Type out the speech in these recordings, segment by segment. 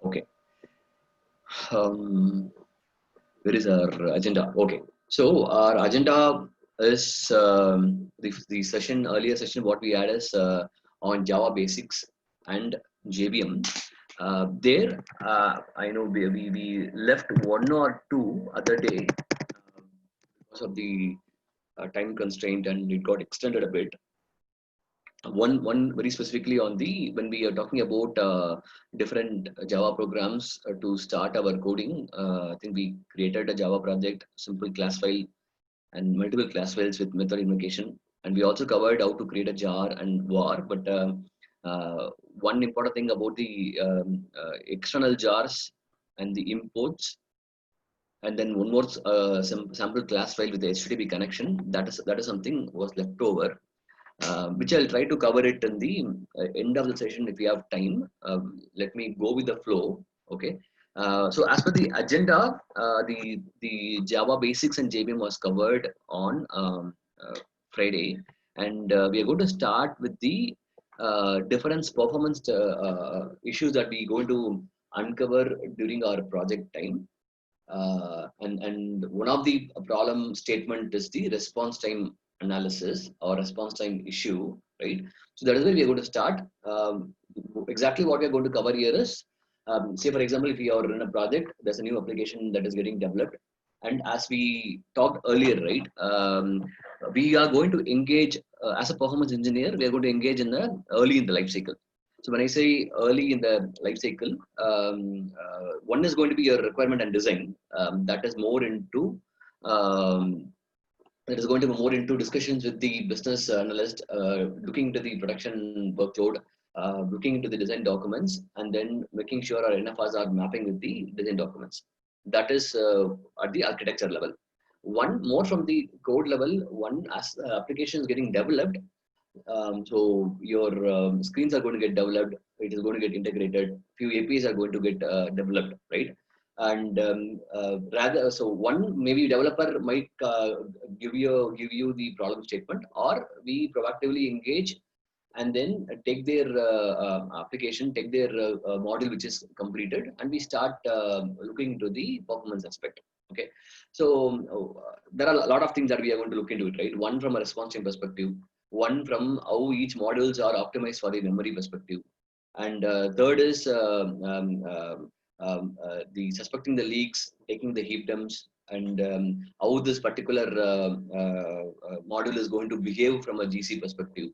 Okay. Where is our agenda? Okay. So our agenda is the session, earlier session, what we had is on Java basics and JVM. I know we left one or two other day because of the time constraint, and it got extended a bit. One very specifically on the when we are talking about different Java programs to start our coding. I think we created a Java project, simple class file and multiple class files with method invocation, and we also covered how to create a jar and var. But one important thing about the external jars and the imports, and then one more sample class file with the HTTP connection. That is something was left over, which I'll try to cover it in the end of the session if we have time. Let me go with the flow. Okay. So as per the agenda, the Java basics and JVM was covered on Friday, and we are going to start with the different performance issues that we going to uncover during our project time. And one of the problem statement is the response time analysis or response time issue, right? So that is where we are going to start. Exactly what we are going to cover here is, say for example, if you are in a project, there's a new application that is getting developed, and as we talked earlier, right, we are going to engage as a performance engineer. We are going to engage in the early in the life cycle. So when I say early in the life cycle, one is going to be your requirement and design. That is more into that is going to be more into discussions with the business analyst, looking into the production workload, looking into the design documents, and then making sure our NFRs are mapping with the design documents. That is at the architecture level. One more from the code level. One, as the application is getting developed, so your screens are going to get developed. It is going to get integrated. Few APIs are going to get developed, right? And rather, so one maybe developer might give you the problem statement, or we proactively engage and then take their application, take their model which is completed, and we start looking into the performance aspect. Okay, so there are a lot of things that we are going to look into it, right? One from a response time perspective, one from how each modules are optimized for the memory perspective, and third is the suspecting the leaks, taking the heap dumps, and how this particular module is going to behave from a GC perspective.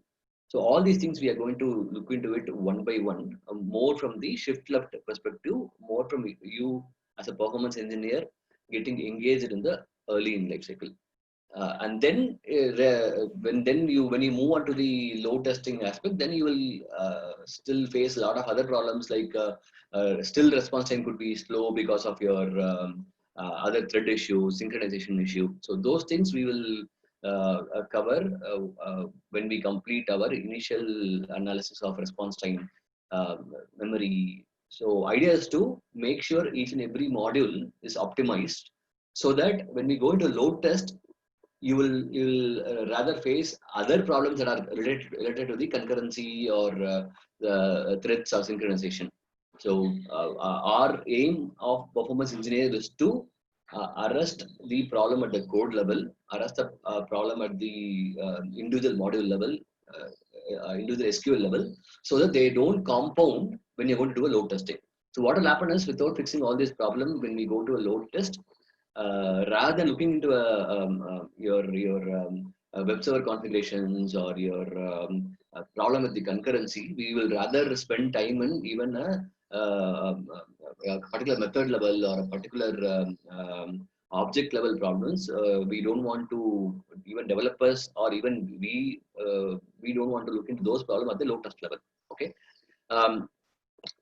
So all these things we are going to look into it one by one, more from the shift left perspective, more from you as a performance engineer getting engaged in the early in life cycle. And then when you move on to the load testing aspect, then you will still face a lot of other problems, like still response time could be slow because of your other thread issue, synchronization issue. So those things we will cover when we complete our initial analysis of response time, memory. So idea is to make sure each and every module is optimized, so that when we go into load test, you will rather face other problems that are related to the concurrency or the threads or synchronization. So our aim of performance engineer is to arrest the problem at the code level, arrest the problem at the individual module level, individual SQL level, so that they don't compound when you're going to do a load testing. So what will happen is, without fixing all these problems, when we go to a load test, rather than looking into your web server configurations or your problem with the concurrency, we will rather spend time in even a particular method level or a particular object level problems. We don't want to, even developers or even we don't want to look into those problems at the low test level. Okay.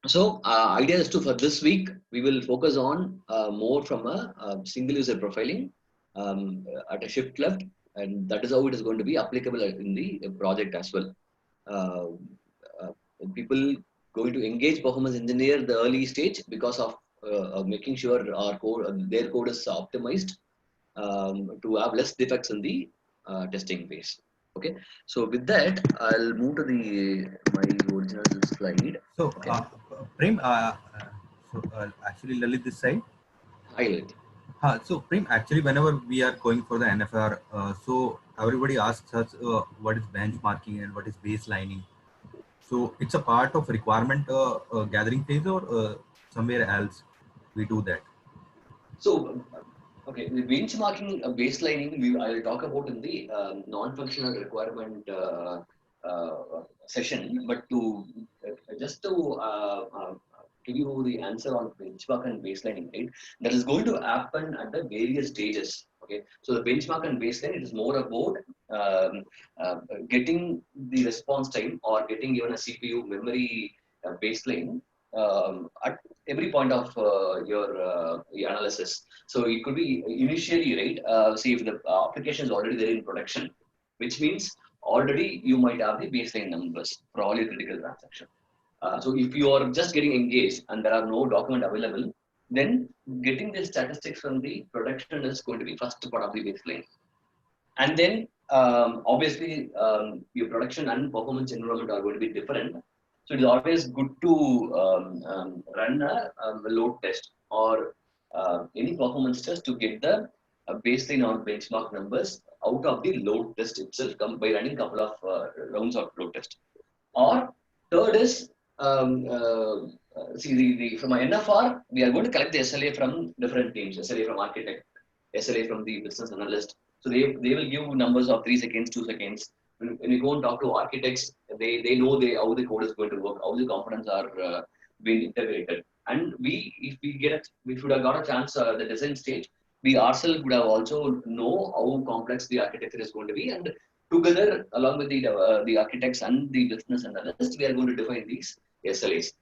So idea is to, for this week, we will focus on more from a single user profiling at a shift left, and that is how it is going to be applicable in the project as well. People going to engage performance engineer the early stage because of making sure our code, their code is optimized to have less defects in the testing phase. Okay, so with that, I'll move to the my original slide. So, Okay, Prem, actually, Lalit this side. highlight. So, Prem, actually, whenever we are going for the NFR, so everybody asks us what is benchmarking and what is baselining. So, it's a part of requirement gathering phase, or somewhere else we do that. So, okay, the benchmarking, baselining, I'll talk about in the non-functional requirement session. But to just to give you the answer on benchmark and baselining, right? That is going to happen at the various stages. Okay, so the benchmark and baseline, it is more about um, uh, getting the response time or getting even a CPU memory baseline at every point of your analysis. So it could be initially, right? See if the application is already there in production, which means already you might have the baseline numbers for all your critical transactions. So if you are just getting engaged and there are no document available, then getting the statistics from the production is going to be first part of the baseline. And then obviously your production and performance environment are going to be different. So it is always good to run a load test or any performance test to get the baseline or benchmark numbers out of the load test itself by running a couple of rounds of load test. Or third is see from my NFR, we are going to collect the SLA from different teams, SLA from architect, SLA from the business analyst. So they will give numbers of 3 seconds, 2 seconds. When you go and talk to architects, they know how the code is going to work, how the components are being integrated. And if we should have got a chance at the design stage, we ourselves would have also know how complex the architecture is going to be, and together, along with the architects and the business analysts, we are going to define these SLAs.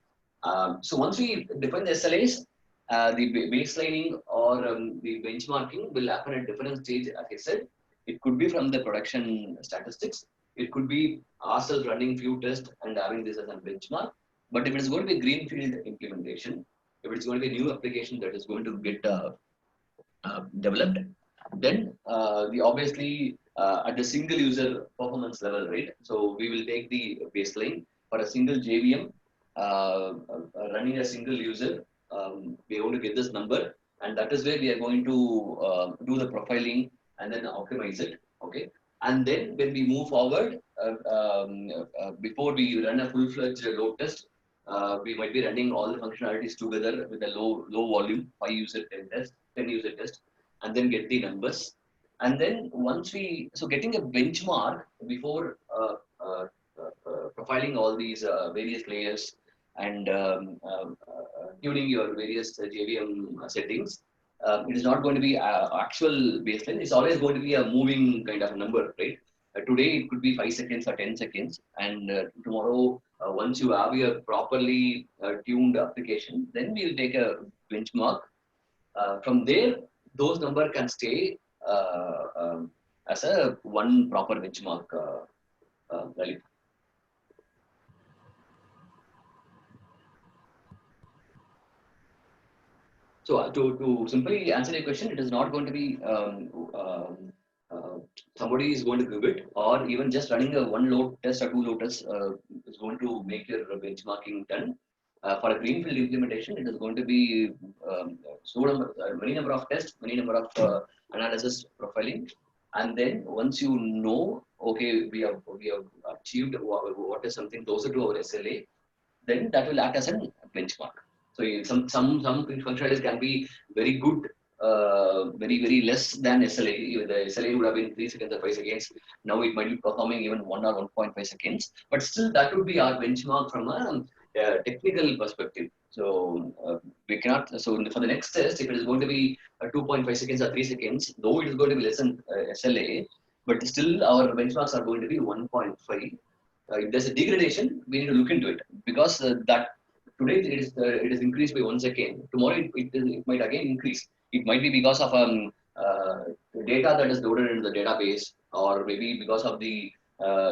So once we define the SLAs, the baselining or the benchmarking will happen at different stage. As I said, it could be from the production statistics. It could be ourselves running few tests and having this as a benchmark. But if it is going to be greenfield implementation, if it's going to be a new application that is going to get developed, then we obviously at the single user performance level, right? So we will take the baseline for a single JVM running a single user. We are going to get this number, and that is where we are going to do the profiling and then optimize it. Okay, and then when we move forward, before we run a full-fledged load test, we might be running all the functionalities together with a low volume 5 user 10 user test, and then get the numbers. And then once so getting a benchmark before profiling all these various layers and tuning your various JVM settings, it is not going to be actual baseline. It's always going to be a moving kind of a number, right? Today it could be 5 seconds or 10 seconds, and tomorrow, once you have your properly tuned application, then we'll take a benchmark. From there, those number can stay as a one proper benchmark value. So to simply answer your question, it is not going to be uh, somebody is going to give it, or even just running a one load test or two load tests is going to make your benchmarking done. For a greenfield implementation, it is going to be many number of tests, many number of analysis profiling, and then once you know, okay, we have achieved what is something closer to our SLA, then that will act as a benchmark. So some functionalities can be very good, very less than SLA. The SLA would have been 3 seconds or 5 seconds. Now it might be performing even 1 or 1.5 seconds, but still that would be our benchmark from a technical perspective. So we cannot. So for the next test, if it is going to be 2.5 seconds or 3 seconds, though it is going to be less than SLA, but still our benchmarks are going to be 1.5. If there's a degradation, we need to look into it, because that today it is increased by 1 second. Tomorrow it might again increase. It might be because of uh, data that is loaded into the database, or maybe because of the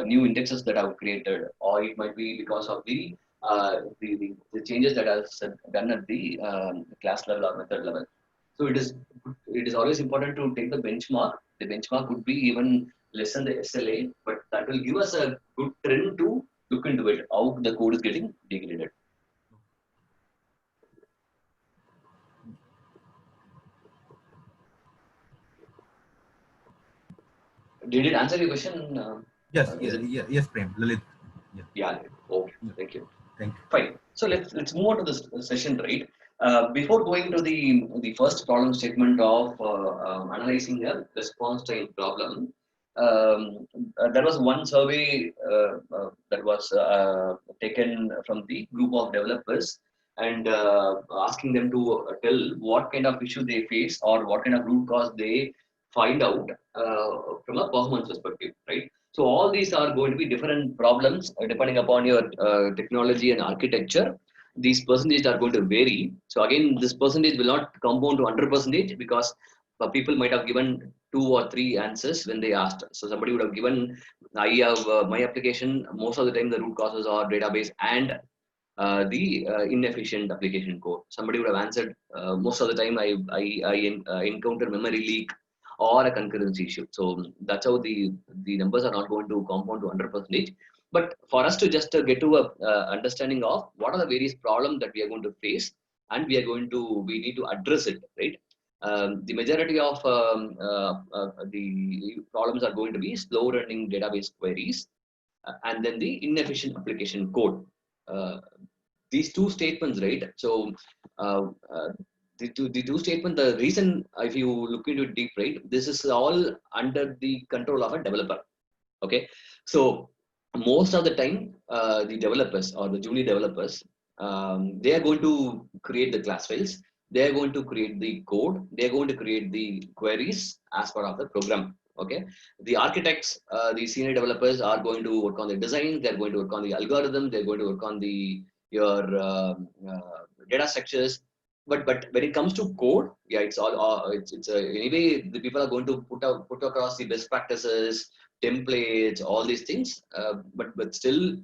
new indexes that I've created, or it might be because of the changes that are done at the class level or method level. So it is always important to take the benchmark. The benchmark could be even less than the SLA, but that that will give us a good trend to look into it, how the code is getting degraded. Did it answer your question? Yes, Is yeah, it? yeah, yes, Prem, Lalit. Yeah, Yeah. Okay. yeah. Thank you. Thank you. Fine. So let's move on to this session, right? Before going to the first problem statement of analyzing a response time problem, there was one survey that was taken from the group of developers and asking them to tell what kind of issue they face or what kind of root cause they find out from a performance perspective, right? So all these are going to be different problems depending upon your technology and architecture. These percentages are going to vary. So again, this percentage will not compound to 100% because people might have given 2 or 3 answers when they asked. So somebody would have given, I have my application. Most of the time, the root causes are database and the inefficient application code. Somebody would have answered most of the time I encounter memory leak or a concurrency issue. So that's how the numbers are not going to compound to 100%. But for us to just get to a understanding of what are the various problems that we are going to face and we need to address it, right? The majority of the problems are going to be slow running database queries and then the inefficient application code. Uh, these two statements, right? So uh, uh, the two statements, the reason, if you look into it deep, right, this is all under the control of a developer. Okay, so most of the time, the developers or the junior developers, they are going to create the class files. They are going to create the code. They are going to create the queries as part of the program. Okay, the architects, the senior developers are going to work on the design. They're going to work on the algorithm. They're going to work on the your data structures. But when it comes to code, yeah, it's all it's anyway the people are going to put across the best practices, templates, all these things. But still,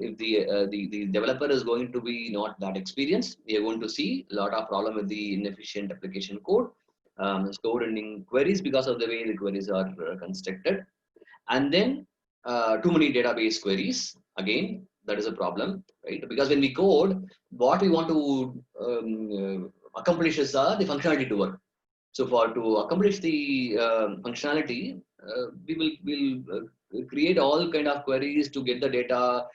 if the developer is going to be not that experienced, we are going to see a lot of problem with the inefficient application code, slow running queries because of the way the queries are constructed, and then too many database queries. Again, that is a problem, right? Because when we code, what we want to accomplish is the functionality to work. So for to accomplish the functionality, we'll create all kind of queries to get the data.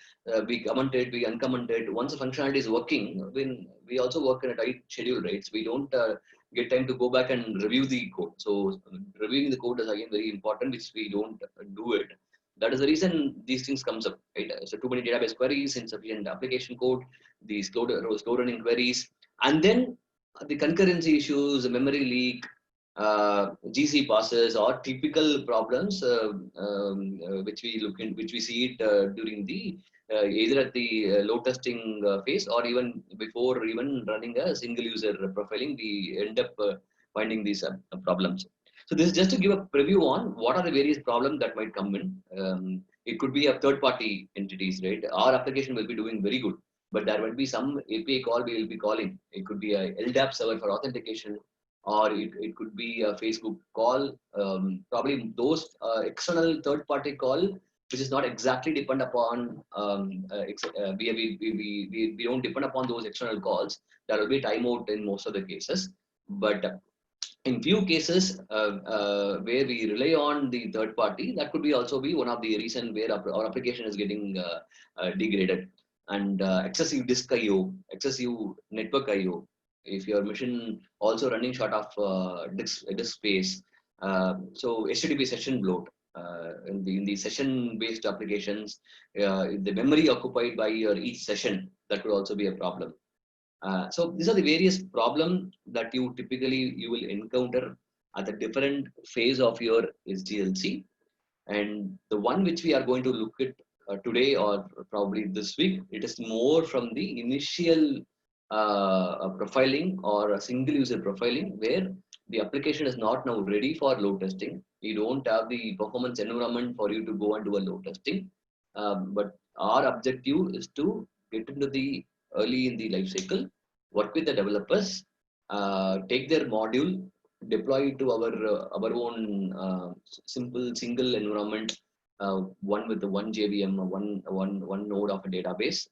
We comment it, we uncomment it. Once the functionality is working, when we also work in a tight schedule, right? So we don't get time to go back and review the code. So reviewing the code is again very important, which we don't do it. That is the reason these things comes up, right? So too many database queries, insufficient application code, the slow running queries, and then the concurrency issues, the memory leak, GC passes or typical problems which we see it during the either at the load testing phase or even before even running a single user profiling, we end up finding these problems. So this is just to give a preview on what are the various problems that might come in. It could be a third party entities, right? Our application will be doing very good, but there will be some API call we will be calling. It could be a LDAP server for authentication, or it could be a Facebook call. Probably those external third party call, which is not exactly depend upon, we don't depend upon those external calls. There will be timeout in most of the cases. But in few cases where we rely on the third party, that could be also be one of the reason where our application is getting degraded. And excessive disk IO, excessive network IO, if your machine also running short of disk space. So HTTP session bloat. In the session based applications, the memory occupied by your each session, that could also be a problem. So these are the various problems that you will encounter at the different phase of your SDLC. And the one which we are going to look at today or probably this week, it is more from the initial profiling or a single user profiling, where the application is not now ready for load testing. You don't have the performance environment for you to go and do a load testing. But our objective is to get into the early in the life cycle, work with the developers, take their module, deploy it to our own simple single environment, one with the one JVM, one node of a database,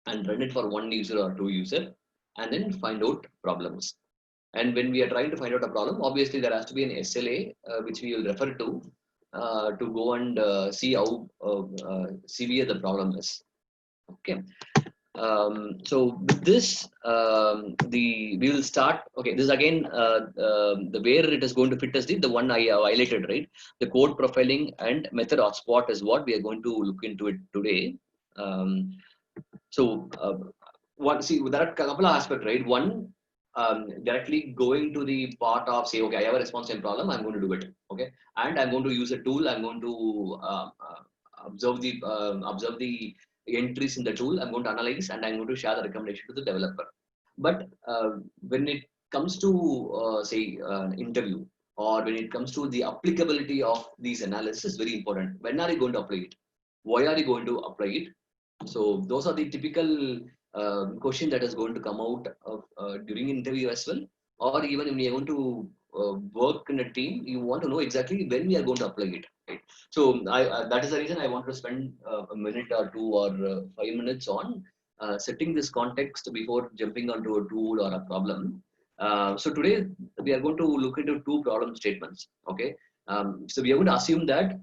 and run it for one user or two user, and then find out problems. And when we are trying to find out a problem, obviously there has to be an SLA which we will refer to go and see how severe the problem is. Okay. So with this, we will start. Okay, this again the where it is going to fit us the one I highlighted, right? The code profiling and method hotspot is what we are going to look into it today. So there are a couple of aspects, right? One, directly going to the part of say, okay, I have a response time problem, I'm going to do it, okay, and I'm going to use a tool, I'm going to observe the entries in the tool, I'm going to analyze, and I'm going to share the recommendation to the developer. But when it comes to say interview, or when it comes to the applicability of these analysis, very important. When are you going to apply it? Why are you going to apply it? So those are the typical question that is going to come out of, during interview as well, or even when you are going to work in a team, you want to know exactly when we are going to apply it. Right? So that is the reason I want to spend a minute or two or 5 minutes on setting this context before jumping onto a tool or a problem. So today we are going to look into two problem statements. Okay. So we are going to assume that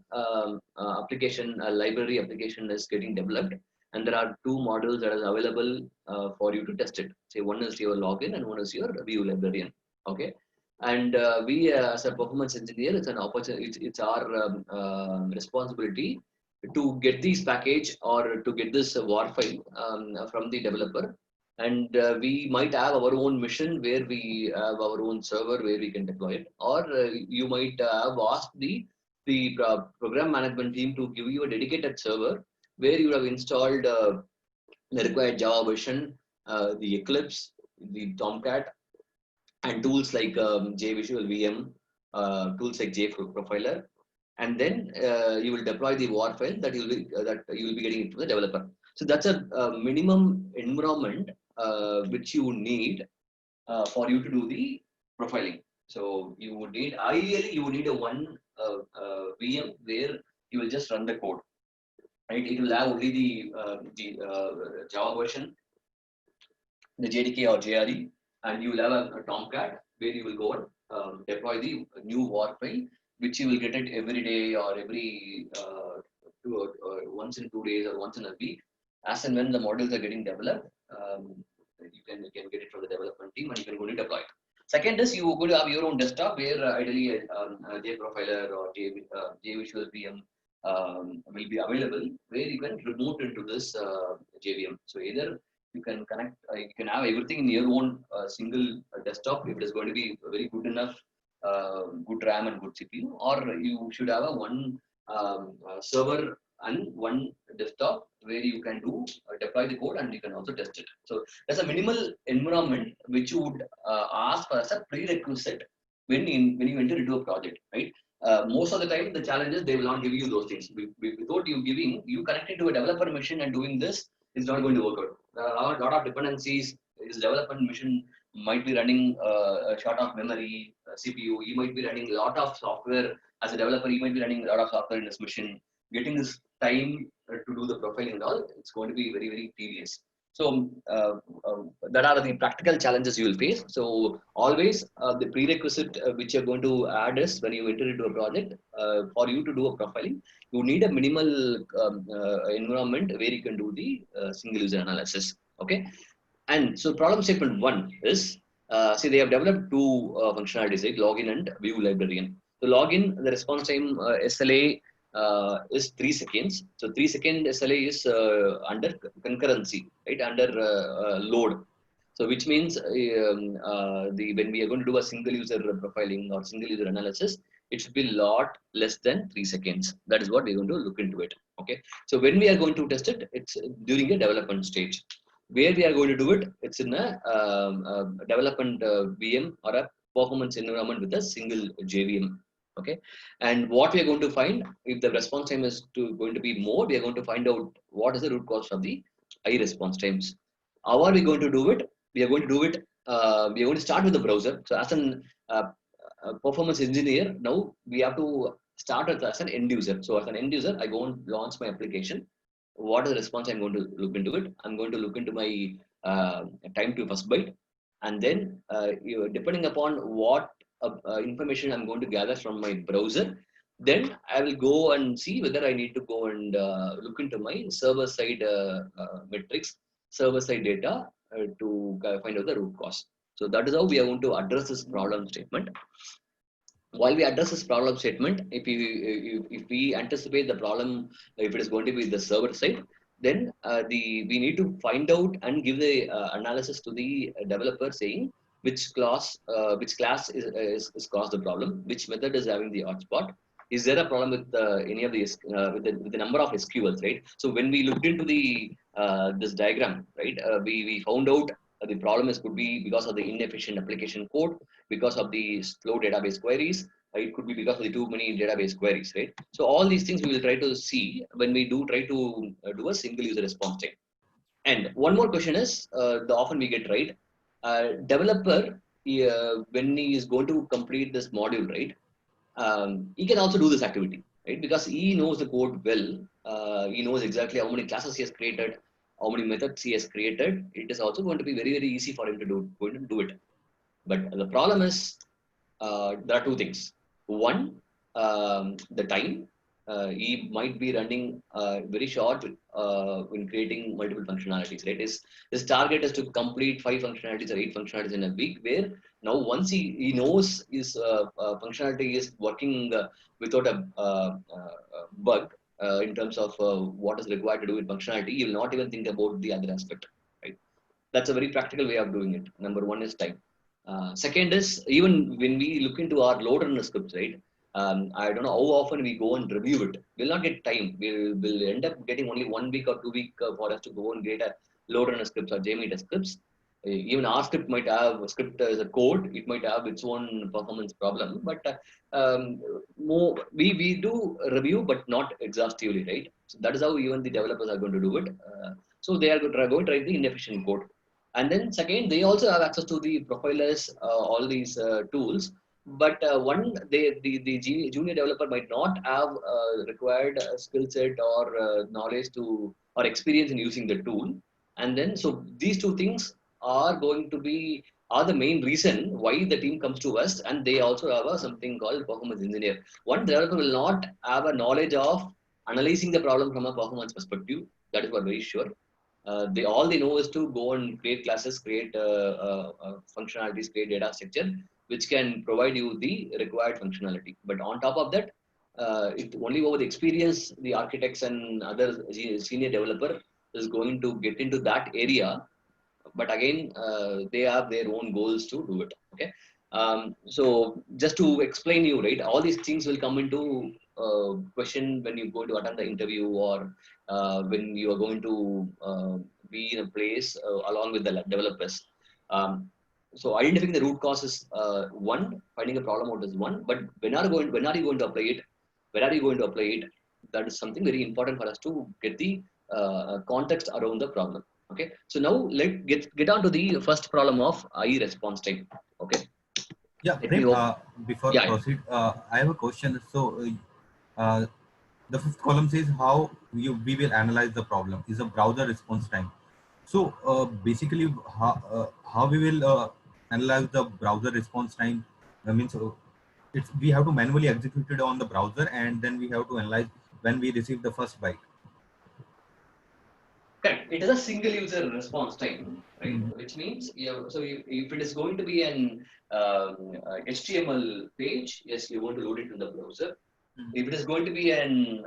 application, a library application is getting developed, and there are two models that are available for you to test it. Say one is your login and one is your view librarian. Okay, and we as a performance engineer, it's an opportunity. It's our responsibility to get this package or to get this WAR file from the developer. And we might have our own mission where we have our own server where we can deploy it, or you might have asked the program management team to give you a dedicated server where you have installed the required Java version, the Eclipse, the Tomcat, and tools like JVisual VM, tools like JProfiler, and then you will deploy the WAR file that you will be getting from the developer. So that's a minimum environment which you need for you to do the profiling. So you would need, ideally, you would need a one VM where you will just run the code. Right? It will have only the Java version, the JDK or JRE, and you will have a Tomcat where you will go and deploy the new WAR file, which you will get it every day or every once in 2 days or once in a week, as and when the models are getting developed. You can get it from the development team and you can go to deploy it. Second is you are going to have your own desktop where ideally JProfiler or JVisual VM will be available, where you can remote into this JVM. So either you can connect, you can have everything in your own single desktop if it is going to be very good enough, good RAM and good CPU, or you should have a one server and one desktop where you can do deploy the code and you can also test it. So that's a minimal environment which you would ask for as a prerequisite when you enter into a project, right? Most of the time, the challenge is they will not give you those things. Without you giving, you connecting to a developer machine and doing this is not going to work out. There are a lot of dependencies. This development machine might be running a short of memory, CPU. You might be running a lot of software as a developer. You might be running a lot of software in this machine. Getting this time to do the profiling and all, it's going to be very, very tedious. So that are the practical challenges you will face. So always the prerequisite which you're going to add is when you enter into a project, for you to do a profiling, you need a minimal environment where you can do the single user analysis. Okay. And so problem statement one is, see, they have developed two functionalities, like login and view librarian. So login, the response time SLA is 3 seconds. So 3-second SLA is under concurrency, right? Under load. So which means when we are going to do a single user profiling or single user analysis, it should be a lot less than 3 seconds. That is what we're going to look into it. Okay. So when we are going to test it, it's during a development stage. Where we are going to do it, it's in a development VM or a performance environment with a single JVM. Okay, and what we are going to find, if the response time is going to be more, we are going to find out what is the root cause of the high response times. How are we going to do it? We are going to do it. We are going to start with the browser. So as an performance engineer, now we have to start as an end user. So as an end user, I go and launch my application. What is the response I'm going to look into it? I'm going to look into my time to first byte, and then depending upon what information I'm going to gather from my browser, then I will go and see whether I need to go and look into my server side metrics, server side data to find out the root cause. So that is how we are going to address this problem statement. While we address this problem statement, if we anticipate the problem, if it is going to be the server side, then we need to find out and give the analysis to the developer saying which class is caused the problem, which method is having the hotspot. Is there a problem with any of these with the number of SQLs, right? So when we looked into the this diagram, right, we found out the problem could be because of the inefficient application code, because of the slow database queries. It could be because of the too many database queries, right? So all these things we will try to see when we do try to do a single user response time. And one more question is, the often we get right, developer, when he is going to complete this module, right, he can also do this activity, right? Because he knows the code well. He knows exactly how many classes he has created, how many methods he has created. It is also going to be very, very easy for him to do it. But the problem is, there are two things. One, the time. He might be running very short in creating multiple functionalities. Right? His target is to complete 5 functionalities or 8 functionalities in a week. Where now once he knows his functionality is working without a bug in terms of what is required to do with functionality, he will not even think about the other aspect. Right? That's a very practical way of doing it. Number one is time. Second is, even when we look into our LoadRunner scripts, right? I don't know how often we go and review it. We'll not get time. We'll end up getting only 1 week or 2 week for us to go and create a LoadRunner scripts or Jmeter scripts. Even our script might have a script as a code. It might have its own performance problem. But we do review, but not exhaustively, right? So that is how even the developers are going to do it. So they are going to write the inefficient code. And then second, they also have access to the profilers, all these tools. But the junior developer might not have required skill set or knowledge to or experience in using the tool. And then so these two things are the main reason why the team comes to us, and they also have something called performance engineer. One developer will not have a knowledge of analyzing the problem from a performance perspective. That is for very sure. All they know is to go and create classes, create functionalities, create data structure, which can provide you the required functionality. But on top of that, it only over the experience, the architects and other senior developer is going to get into that area. But again, they have their own goals to do it. Okay. So just to explain you, right, all these things will come into question when you go to attend the interview, or when you are going to be in a place along with the developers. So identifying the root cause is one, finding a problem out is one, but when are you going to apply it? Where are you going to apply it? That is something very important for us to get the context around the problem. Okay, so now let's get on to the first problem of IE response time. Okay, Yeah, let me Prem, hope. before Yeah, proceed, I have a question. So, the fifth column says how we will analyze the problem is a browser response time. So, basically, how we will analyze the browser response time means we have to manually execute it on the browser, and then we have to analyze when we receive the first byte. correct. It is a single user response time, right? Mhm. Which means, so if it is going to be an HTML page, yes, you want to load it in the browser. If it is going to be an,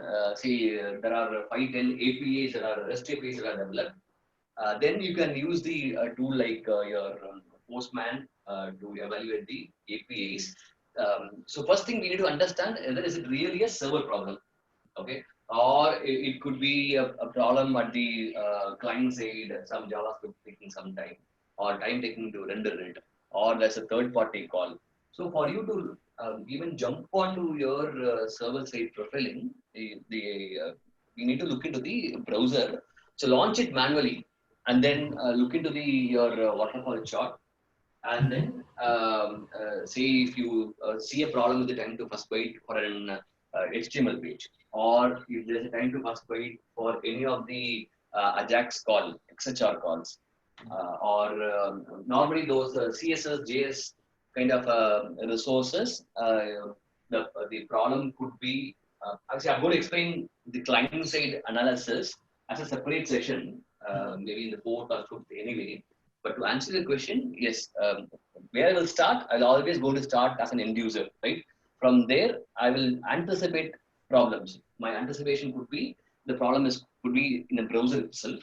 there are 5, 10 APIs, there are REST APIs that are developed, then you can use the tool like your Postman to evaluate the APIs. So first thing we need to understand whether is it really a server problem, okay? Or it could be a problem at the client side, some JavaScript taking some time, or time taking to render it, or there's a third party call. So for you to even jump onto your server side profiling, you need to look into the browser. So launch it manually, and then look into your waterfall chart, and then say if you see a problem with the time to first byte for an HTML page, or if there's a time to first byte for any of the Ajax call, XHR calls, or normally those CSS, JS kind of resources, the problem could be, actually I'm going to explain the client side analysis as a separate session, maybe in the fourth or fifth anyway. But to answer the question, yes, where I will start, I'll always go to start as an end user, right? From there, I will anticipate problems. My anticipation could be the problem could be in the browser itself,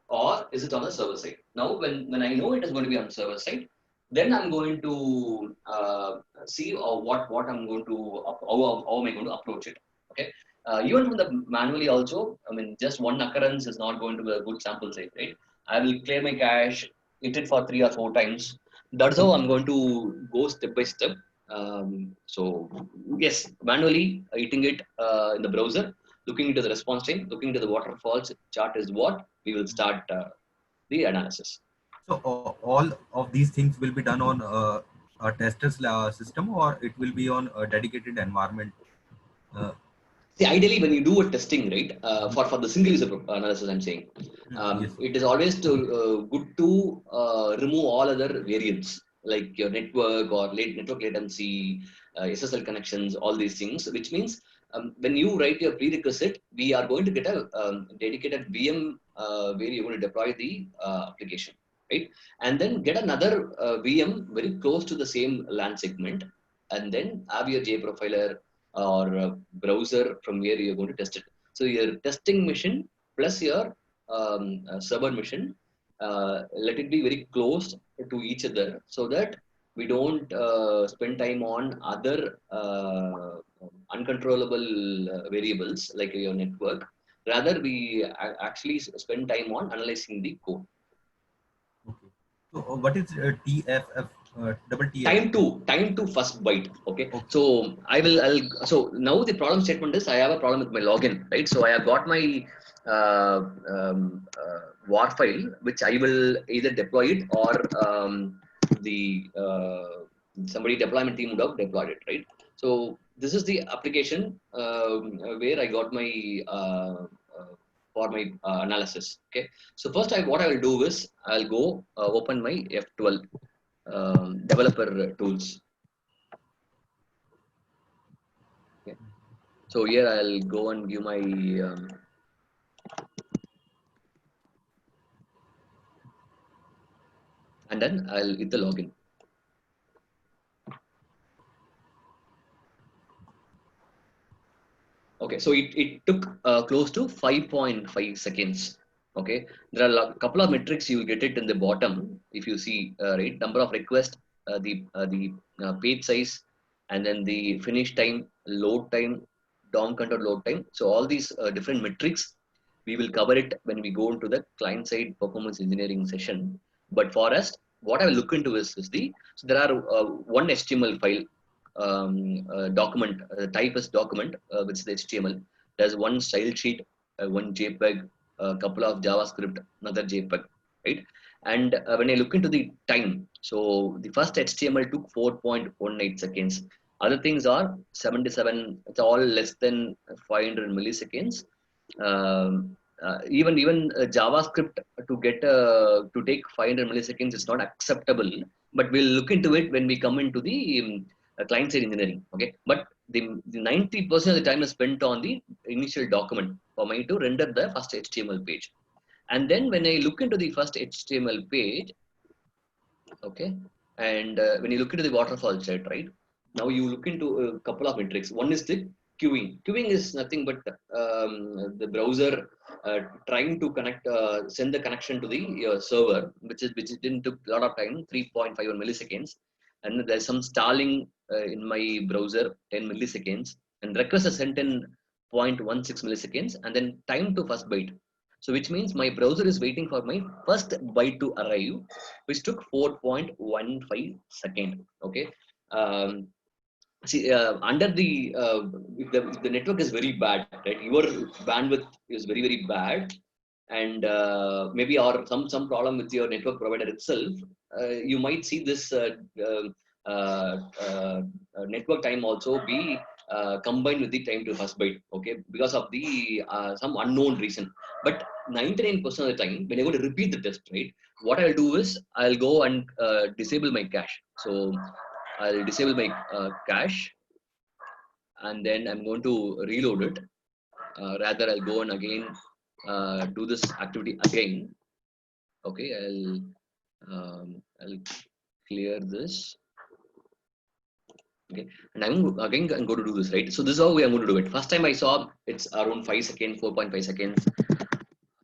or is it on the server side? Now, when I know it is going to be on server side, then I'm going to see what I'm going to how am I going to approach it. Okay, even from the manually also, I mean, just one occurrence is not going to be a good sample set, right? I will clear my cache, hit it for 3 or 4 times. That's how I'm going to go step by step. So yes, manually hitting it in the browser, looking into the response time, looking into the waterfall chart is what we will start the analysis. So all of these things will be done on a tester's system, or it will be on a dedicated environment. Uh, See, ideally, when you do a testing, right, for the single user analysis, I'm saying, yes. it is always good to remove all other variants like your network or network latency, SSL connections, all these things. Which means when you write your prerequisite, we are going to get a dedicated VM where you're going to deploy the application, right? And then get another VM very close to the same LAN segment, and then have your JProfiler or browser from where you're going to test it. So your testing machine plus your server machine, let it be very close to each other so that we don't spend time on other uncontrollable variables like your network. Rather, we actually spend time on analyzing the code. Okay. So what is TFF? Double TF. Time to first byte. Okay, Okay. so so now the problem statement is I have a problem with my login, right? So I have got my uh, war file which I will either deploy it, or the somebody deployment team would have deployed it, right? So this is the application where I got my for my analysis. Okay, so first what I will do is I'll go open my F12 developer tools. Okay. So here I'll go and give my and then I'll hit the login. Okay, so it took close to 5.5 seconds. Okay, there are a couple of metrics you will get it in the bottom if you see, right? Number of requests, the page size, and then the finish time, load time, DOM control load time. So all these different metrics we will cover it when we go into the client side performance engineering session. But for us, what I will look into is so there are one HTML file document, type is document, which is the HTML. There's one style sheet, one JPEG, a couple of JavaScript, another JPEG, right? And when I look into the time, so the first HTML took 4.18 seconds. Other things are 77. It's all less than 500 milliseconds. Even JavaScript to take 500 milliseconds is not acceptable. But we'll look into it when we come into the client side engineering. Okay, but the 90% of the time is spent on the initial document for me to render the first HTML page. And then when I look into the first HTML page, okay, and when you look into the waterfall chart, right? Now you look into a couple of metrics. One is the queuing. Queuing is nothing but the browser trying to send the connection to the server, which didn't took a lot of time, 3.51 milliseconds, and there's some stalling in my browser, 10 milliseconds, and request is sent in 0.16 milliseconds, and then time to first byte. So which means my browser is waiting for my first byte to arrive, which took 4.15 second. Okay. Um, See, under if the network is very bad, right? Your bandwidth is very bad, and maybe or some problem with your network provider itself. You might see this network time also be combined with the time to first byte, okay, because of the some unknown reason. But 99% of the time, when I go to repeat the test, right, what I'll do is I'll go and disable my cache. So I'll disable my cache, and then I'm going to reload it. Rather, I'll go and again do this activity again. Okay, I'll clear this. Okay, and I'm again going to do this, right? So this is how I'm going to do it. First time I saw it's around 5 seconds, 4.5 seconds.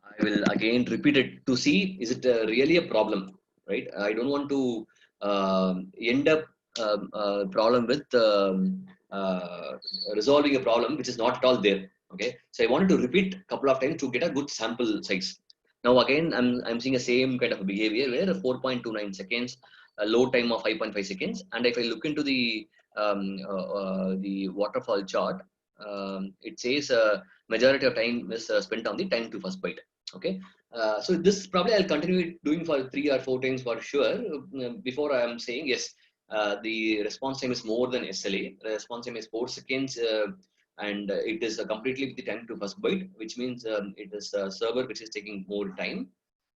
I will again repeat it to see is it really a problem, right? I don't want to end up problem with resolving a problem which is not at all there. Okay, so I wanted to repeat a couple of times to get a good sample size. Now again, I'm seeing the same kind of behavior where 4.29 seconds, a load time of 5.5 seconds, and if I look into the waterfall chart, it says majority of time is spent on the time to first byte. Okay, so this probably I'll continue doing for 3 or 4 times for sure. Before I am saying yes, the response time is more than SLA. The response time is 4 seconds, and it is completely with the time to first byte, which means it is a server which is taking more time,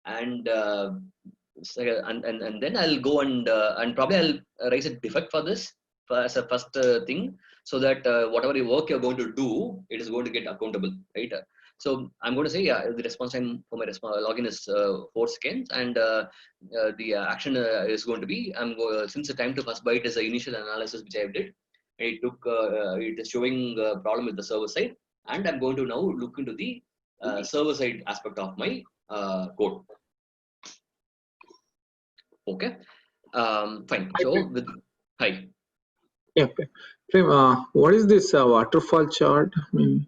and and then I'll go and probably I'll raise a defect for this as a first thing, so that whatever work you're going to do, it is going to get accountable, right? So I'm going to say, yeah, the response time for my login is 4 seconds, and the action is going to be, since the time to first byte is the initial analysis which I did, it is showing a problem with the server side, and I'm going to now look into the server side aspect of my code. Okay, fine. So with hi. Yeah. Okay. Prem, what is this waterfall chart? I mean,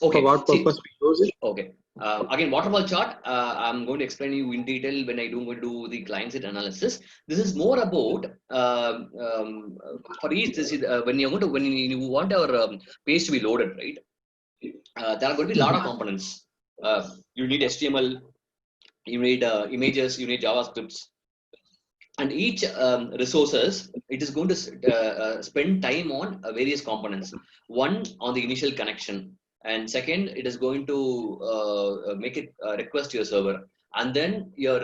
Okay. for what purpose we use it? Okay. Again, waterfall chart. I'm going to explain you in detail when I do the client side analysis. This is more about for each. This is when you want your page to be loaded, right? There are going to be a lot of components. You need HTML, you need images, you need JavaScripts, and each resources, it is going to spend time on various components. One, on the initial connection, and second, it is going to make it request to your server, and then your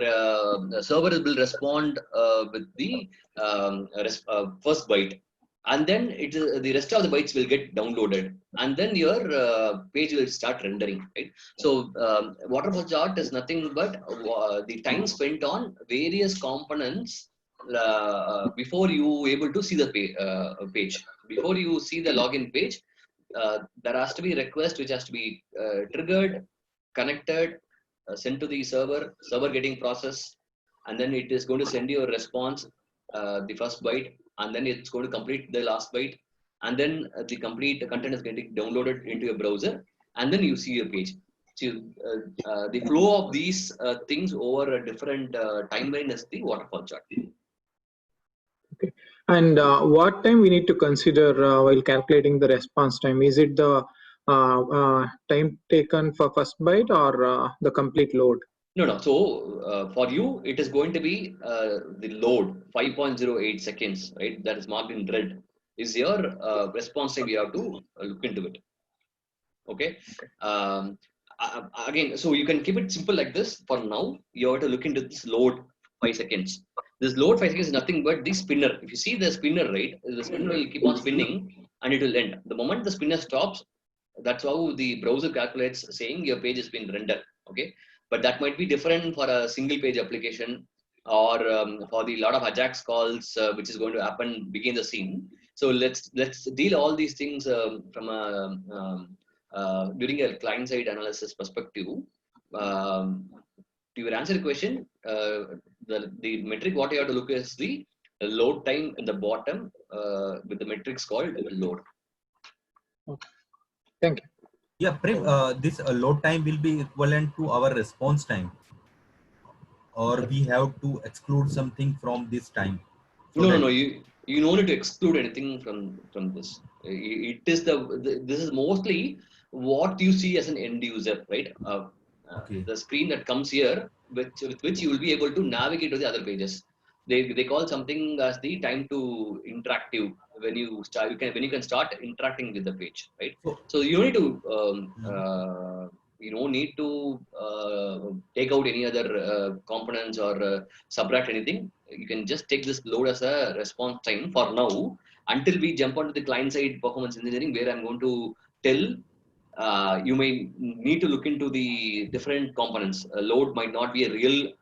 server will respond with the first byte, and then the rest of the bytes will get downloaded, and then your page will start rendering, right? So waterfall chart is nothing but the time spent on various components before you able to see the page. Before you see the login page, there has to be a request which has to be triggered, connected, sent to the server getting processed, and then it is going to send you a response, the first byte, and then it's going to complete the last byte, and then the complete content is getting downloaded into your browser, and then you see your page. So the flow of these things over a different timeline is the waterfall chart. Okay. And what time we need to consider while calculating the response time? Is it the time taken for first byte or the complete load? No. So for you, it is going to be the load 5.08 seconds, right? That is marked in red. Is your response time? You have to look into it. Okay. Again, so you can keep it simple like this. For now, you have to look into this load 5 seconds. This load 5 seconds is nothing but the spinner. If you see the spinner, right, the spinner will keep on spinning and it will end. The moment the spinner stops, that's how the browser calculates saying your page has been rendered. Okay. But that might be different for a single page application, or for the lot of Ajax calls which is going to happen begin the scene. So let's deal all these things from a during a client side analysis perspective. To your answer the question, the metric what you have to look is the load time in the bottom with the metrics called load. Okay. Thank you. Yeah, Prem, this load time will be equivalent to our response time, or we have to exclude something from this time. So No. You don't need to exclude anything from this. It is this is mostly what you see as an end user, right? okay. The screen that comes here, with which you will be able to navigate to the other pages. They call something as the time to interactive when you start, when you can start interacting with the page, right? So, So you don't need to you don't need to take out any other components or subtract anything. You can just take this load as a response time for now until we jump onto the client side performance engineering, where I'm going to tell you may need to look into the different components. Load might not be a real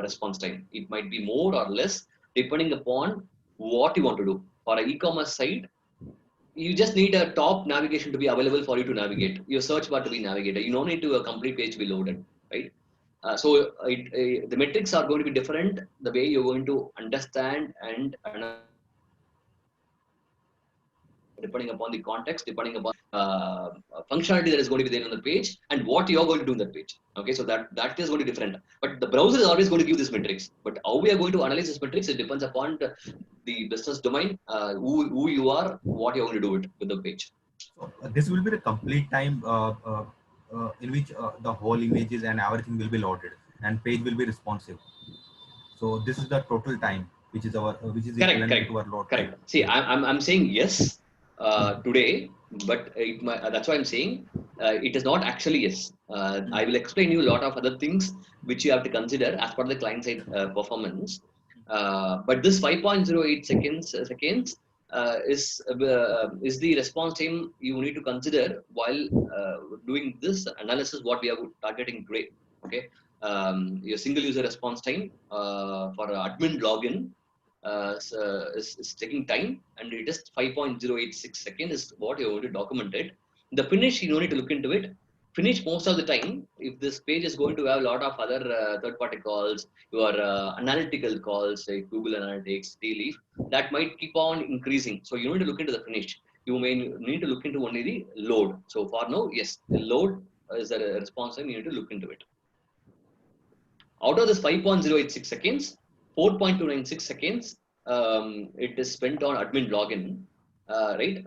response time. It might be more or less depending upon what you want to do. For an e-commerce site, you just need a top navigation to be available for you to navigate. Your search bar to be navigated. You don't need to a complete page to be loaded, right? The metrics are going to be different. The way you're going to understand and depending upon the context, depending upon functionality that is going to be there on the page and what you're going to do in that page. Okay, so that is going to be different. But the browser is always going to give this metrics. But how we are going to analyze this metrics, it depends upon the business domain, who you are, what you're going to do it with the page. so this will be the complete time in which the whole images and everything will be loaded and page will be responsive. So this is the total time, which is our which is equivalent to our load time. Correct. See, I'm saying yes today, but that's why I'm saying it is not actually yes. I will explain you a lot of other things which you have to consider as part of the client side performance. But this 5.08 seconds is the response time you need to consider while doing this analysis. What we are targeting today. Okay, your single user response time for admin login is taking time, and it is 5.086 seconds is what you want to document it. The finish, you don't need to look into it. Finish most of the time, if this page is going to have a lot of other third-party calls, your analytical calls like Google Analytics, Dleaf, that might keep on increasing. So you need to look into the finish. You may need to look into only the load. So for now, yes, the load is a response time. You need to look into it. Out of this 5.086 seconds, 4.296 seconds, it is spent on admin login, right?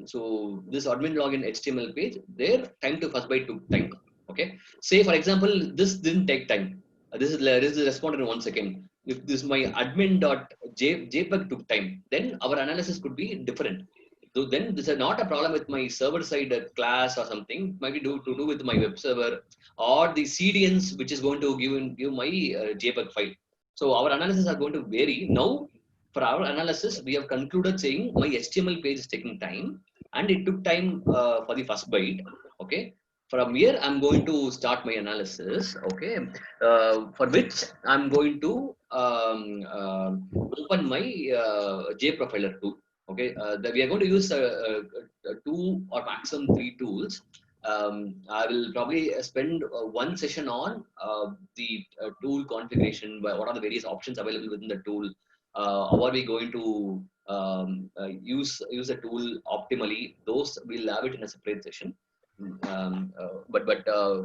So this admin login HTML page, their time to first byte took time. Okay. Say for example, this didn't take time. This is responded in 1 second. If this my admin.jpg took time, then our analysis could be different. So then this is not a problem with my server side class or something. It might be to do with my web server or the CDNs, which is going to give my JPEG file. So our analysis are going to vary. Now, for our analysis, we have concluded saying my HTML page is taking time, and it took time for the first byte. Okay. From here, I'm going to start my analysis. Okay, for which I'm going to open my JProfiler tool. Okay, we are going to use 2 or maximum 3 tools. I will probably spend one session on the tool configuration, what are the various options available within the tool, how are we going to use the tool optimally. Those we'll have it in a separate session. But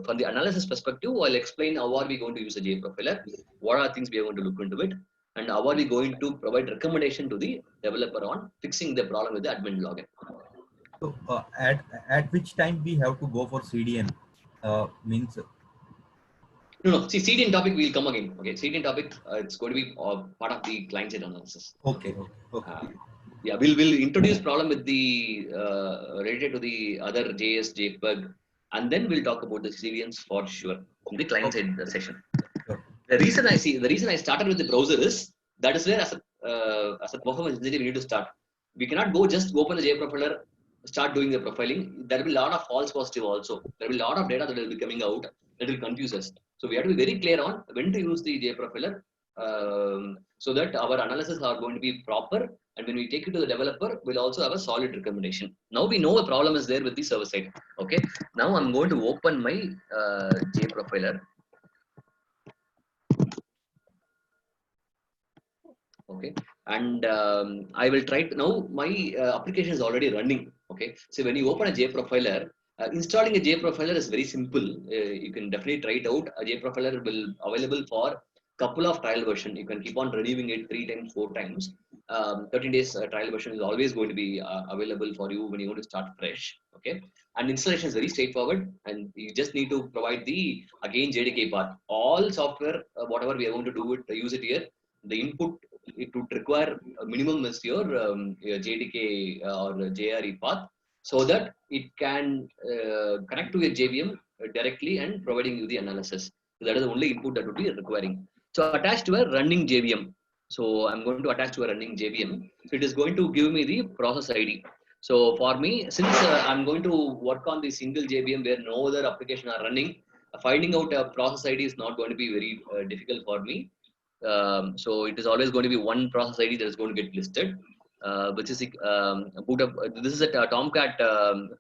from the analysis perspective, I'll explain how are we going to use a JProfiler, what are things we are going to look into it, and how are we going to provide recommendation to the developer on fixing the problem with the admin login. So at which time we have to go for CDN means? No. See, CDN topic will come again. Okay, CDN topic it's going to be part of the client side analysis. Okay. Yeah, we'll introduce problem with the related to the other JS, JPEG, and then we'll talk about the CDNs for sure in the client side session. Sure. The reason I started with the browser is that is where as a performance engineer we need to start. We cannot go just open the JProfiler, start doing the profiling. There will be a lot of false positive also. There will be a lot of data that will be coming out that will confuse us. So we have to be very clear on when to use the JProfiler so that our analysis are going to be proper. And when we take it to the developer, we'll also have a solid recommendation. Now we know a problem is there with the server side. Okay. Now I'm going to open my JProfiler. Okay, and I will try to now my application is already running. Okay, so when you open a JProfiler, installing a JProfiler is very simple. You can definitely try it out. A JProfiler will available for couple of trial version. You can keep on renewing it 3 times, 4 times. 13 days trial version is always going to be available for you when you want to start fresh. Okay, and installation is very straightforward, and you just need to provide the again JDK part. All software, whatever we are going to do it, use it here. The input it would require a minimum is your JDK or JRE path, so that it can connect to your JVM directly and providing you the analysis. So that is the only input that would be requiring. So attached to a running JVM. So I'm going to attach to a running JVM. So it is going to give me the process ID. So for me, since I'm going to work on the single JVM where no other application are running, finding out a process ID is not going to be very difficult for me. So it is always going to be one process ID that is going to get listed, which is boot up. This is a Tomcat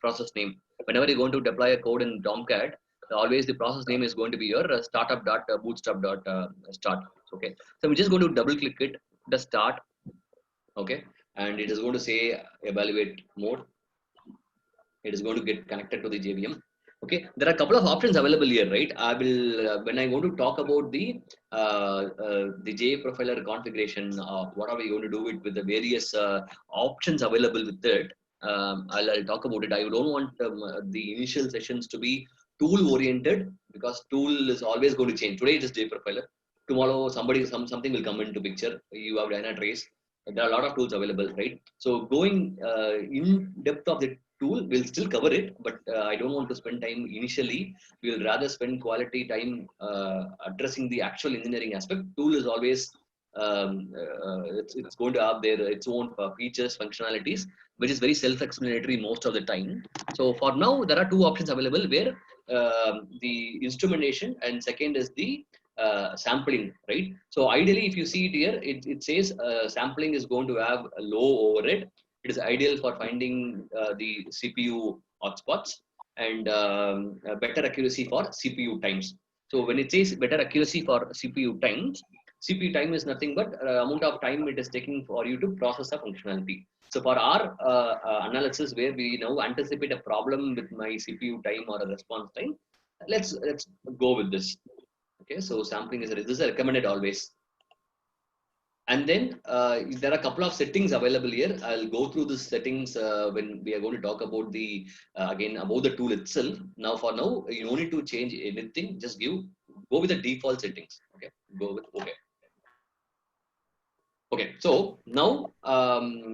process name. Whenever you're going to deploy a code in Tomcat, always the process name is going to be your startup.bootstrap.start. Okay, so I'm just going to double click it, the start. Okay, and it is going to say evaluate mode. It is going to get connected to the JVM. Okay, there are a couple of options available here, right? I will when I want to talk about the J profiler configuration, what are we going to do it with the various options available with it. I'll talk about it. I don't want the initial sessions to be tool oriented, because tool is always going to change. Today it is J profiler. Tomorrow something will come into picture. You have Dynatrace. There are a lot of tools available, right? So going in depth of the tool, we'll still cover it, but I don't want to spend time initially. We'll rather spend quality time addressing the actual engineering aspect. Tool is always it's going to have its own features, functionalities, which is very self-explanatory most of the time. So for now, there are two options available, where the instrumentation and second is the sampling, right? So ideally, if you see it here, it says sampling is going to have a low overhead. It is ideal for finding the CPU hotspots and better accuracy for CPU times. So when it says better accuracy for CPU times, CPU time is nothing but amount of time it is taking for you to process a functionality. So for our analysis, where we now anticipate a problem with my CPU time or a response time, let's go with this. Okay, so sampling this is recommended always. And then there are a couple of settings available here. I'll go through the settings when we are going to talk about the again about the tool itself. Now for now, you don't need to change anything. Just go with the default settings. Okay, go with okay. Okay, so now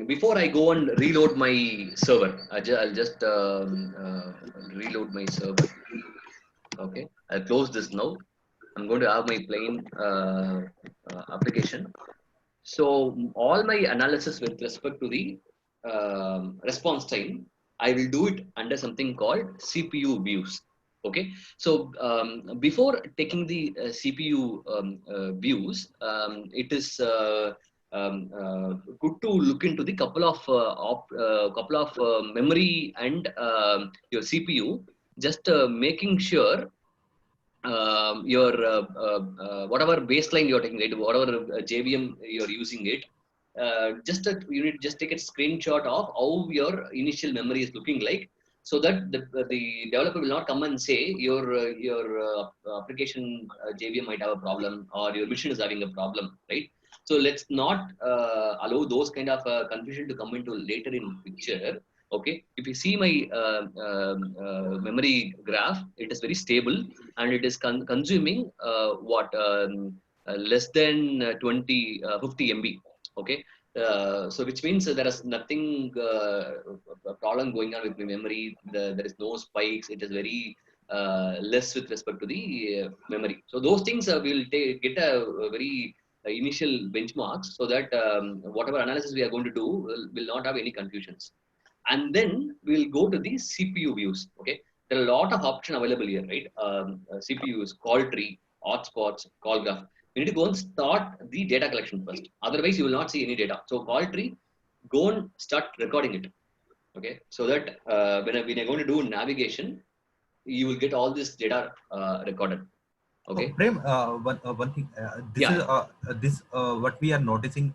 before I go and reload my server, I'll just reload my server. Okay, I'll close this now. I'm going to have my plain application. So all my analysis with respect to the response time, I will do it under something called CPU views. Okay, so before taking the CPU views, it is good to look into the couple of memory and your CPU, just making sure your whatever baseline you're taking, right, whatever JVM you're using it, you need to just take a screenshot of how your initial memory is looking like, so that the developer will not come and say your application JVM might have a problem or your machine is having a problem, right? So let's not allow those kind of confusion to come into later in picture. Okay, if you see my memory graph, it is very stable and it is consuming less than 50 MB. Okay, so which means there is nothing problem going on with my memory. There is no spikes. It is very less with respect to the memory. So those things will get a very initial benchmarks, so that whatever analysis we are going to do will not have any confusions. And then we'll go to the CPU views. Okay, there are a lot of options available here, right? CPUs, call tree, hotspots, call graph. You need to go and start the data collection first. Otherwise, you will not see any data. So call tree, go and start recording it. Okay, so that when you're going to do navigation, you will get all this data recorded. Okay. So, Prem, one thing. This what we are noticing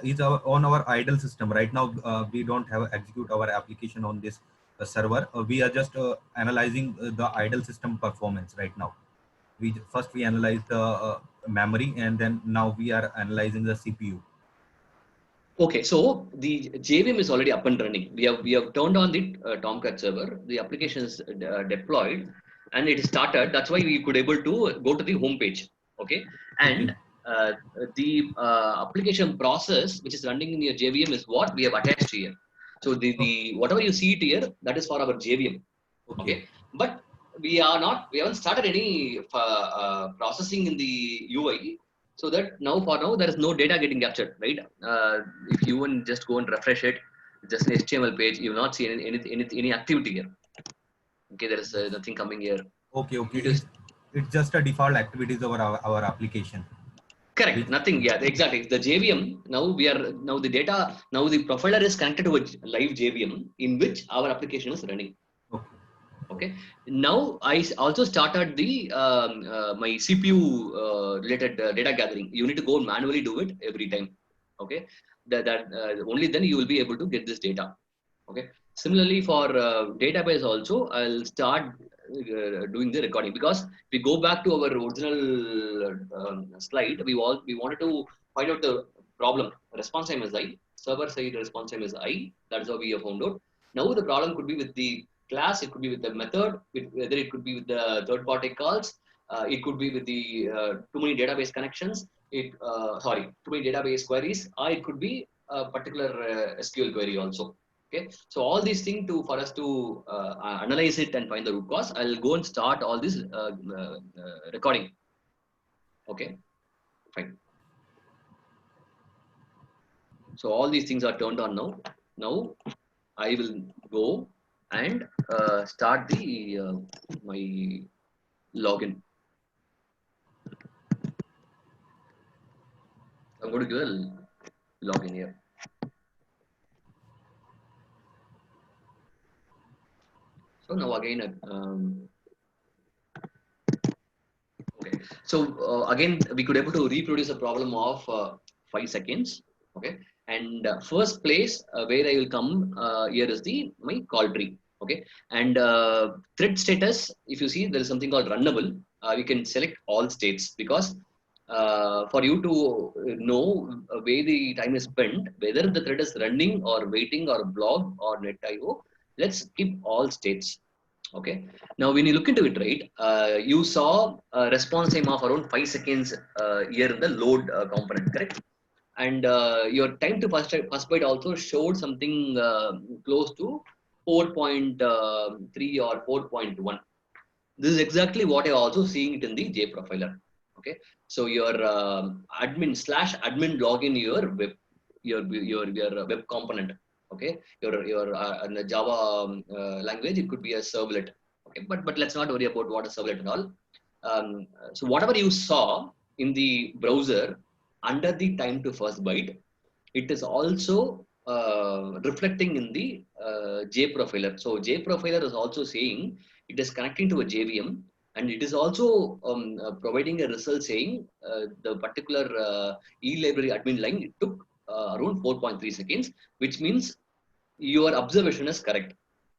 is on our idle system right now. We don't have execute our application on this server. We are just analyzing the idle system performance right now. First we analyze the memory, and then now we are analyzing the CPU. Okay, so the JVM is already up and running. We have turned on the Tomcat server. The application is deployed and it started. That's why we could able to go to the home page. Okay, and the application process which is running in your JVM is what we have attached here. So the whatever you see it here, that is for our JVM. Okay, but we haven't started any processing in the UI. So that for now there is no data getting captured, right? If you want just go and refresh it, just an HTML page, you will not see any activity here. Okay, there is nothing coming here. Okay. It's just a default activities of our application. Correct. Nothing. Yeah, exactly. The JVM now the data the profiler is connected to a live JVM in which our application is running. Okay. Now I also started the my CPU related data gathering. You need to go manually do it every time. Okay. That only then you will be able to get this data. Okay. Similarly for database also, I'll start doing the recording, because if we go back to our original slide, we wanted to find out the problem. Response time is high. Server side response time is high. That's how we have found out. Now the problem could be with the class, it could be with the method, whether it could be with the third-party calls, it could be with the too many database connections, too many database queries, or it could be a particular SQL query also. Okay, so all these things for us to analyze it and find the root cause, I'll go and start all this recording. Okay, fine. So all these things are turned on now. Now I will go and start the my login. I'm going to give a login here. So now again, okay. So again, we could able to reproduce a problem of 5 seconds. Okay, and first place where I will come here is my call tree. Okay, and thread status. If you see, there is something called runnable. We can select all states, because for you to know where the time is spent, whether the thread is running or waiting or blog or net.io, let's keep all states. Okay. Now, when you look into it, right, you saw a response time of around 5 seconds here in the load component, correct? And your time to first byte also showed something close to 4.3 or 4.1. This is exactly what I also seeing it in the J profiler. Okay, so your admin login your web component. Okay, your in the Java language, it could be a servlet. Okay, but let's not worry about what a servlet and all. So whatever you saw in the browser under the time to first byte, it is also reflecting in the J profiler. So J profiler is also saying it is connecting to a JVM, and it is also providing a result saying the particular e-library admin line, it took around 4.3 seconds, which means your observation is correct.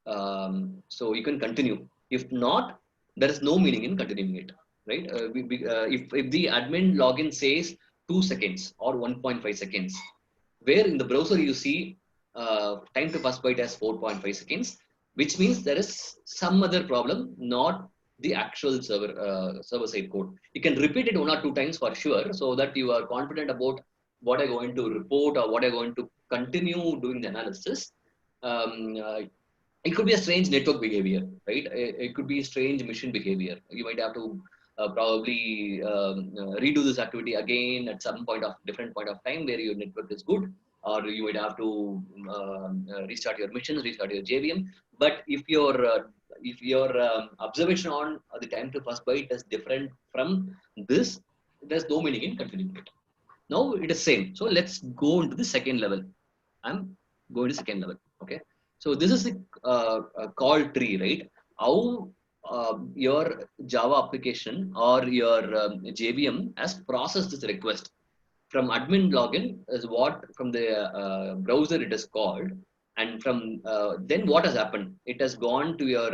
So you can continue. If not, there is no meaning in continuing it, right? If the admin login says 2 seconds or 1.5 seconds, where in the browser you see time to first byte as 4.5 seconds, which means there is some other problem, not the actual server side code. You can repeat it 1 or 2 times for sure, so that you are confident about what I'm going to report or what I'm going to continue doing the analysis. It could be a strange network behavior, right? It could be strange machine behavior. You might have to probably redo this activity again at some different point of time where your network is good, or you might have to restart your missions, restart your JVM. But if your observation on the time to first byte is different from this, there's no meaning in continuing it. Now it is same. So let's go into the second level. I'm going to second level. Okay. So this is a call tree, right? How your Java application or your JVM has processed this request from admin login is what from the browser it is called, and from then what has happened? It has gone to your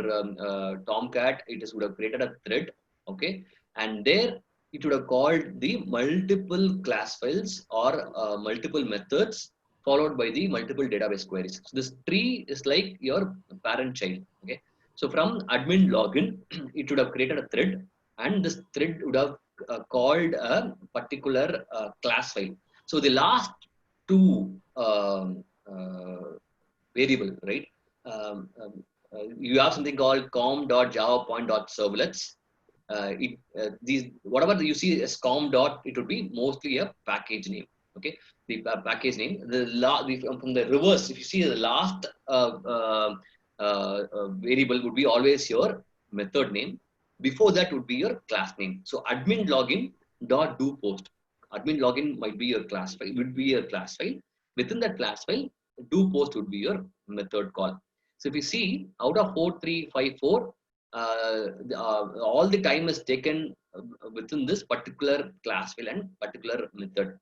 Tomcat. Would have created a thread, okay, and there it would have called the multiple class files or multiple methods, followed by the multiple database queries. So this tree is like your parent child. Okay. So from admin login, it would have created a thread, and this thread would have called a particular class file. So the last two variable, right? You have something called com.java.point.servlets. These whatever you see as com dot, it would be mostly a package name. Okay, the package name. From the reverse, if you see the last variable would be always your method name. Before that would be your class name. So admin login dot do post. Admin login might be your class file. Would be your class file. Within that class file, do post would be your method call. So if you see out of 4354, all the time is taken within this particular class file and particular method.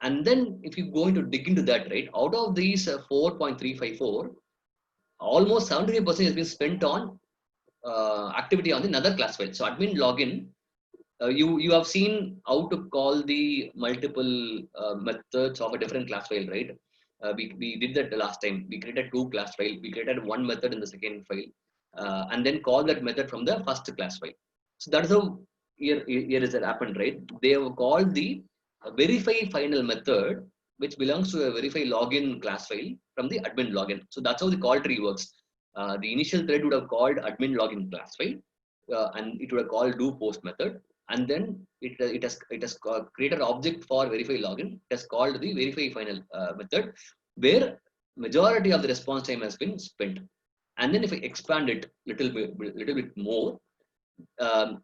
And then if you go into dig into that, right, out of these 4.354, almost 75% has been spent on activity on another class file. So admin login, you have seen how to call the multiple methods of a different class file, right? We did that the last time. We created two class file. We created one method in the second file, and then call that method from the first class file. So that's how here is it happened, right? They have called the verify final method, which belongs to a verify login class file from the admin login. So that's how the call tree works. The initial thread would have called admin login class file, and it would have called do post method, and then it has created an object for verify login. It has called the verify final method, where majority of the response time has been spent. And then if I expand it little bit more,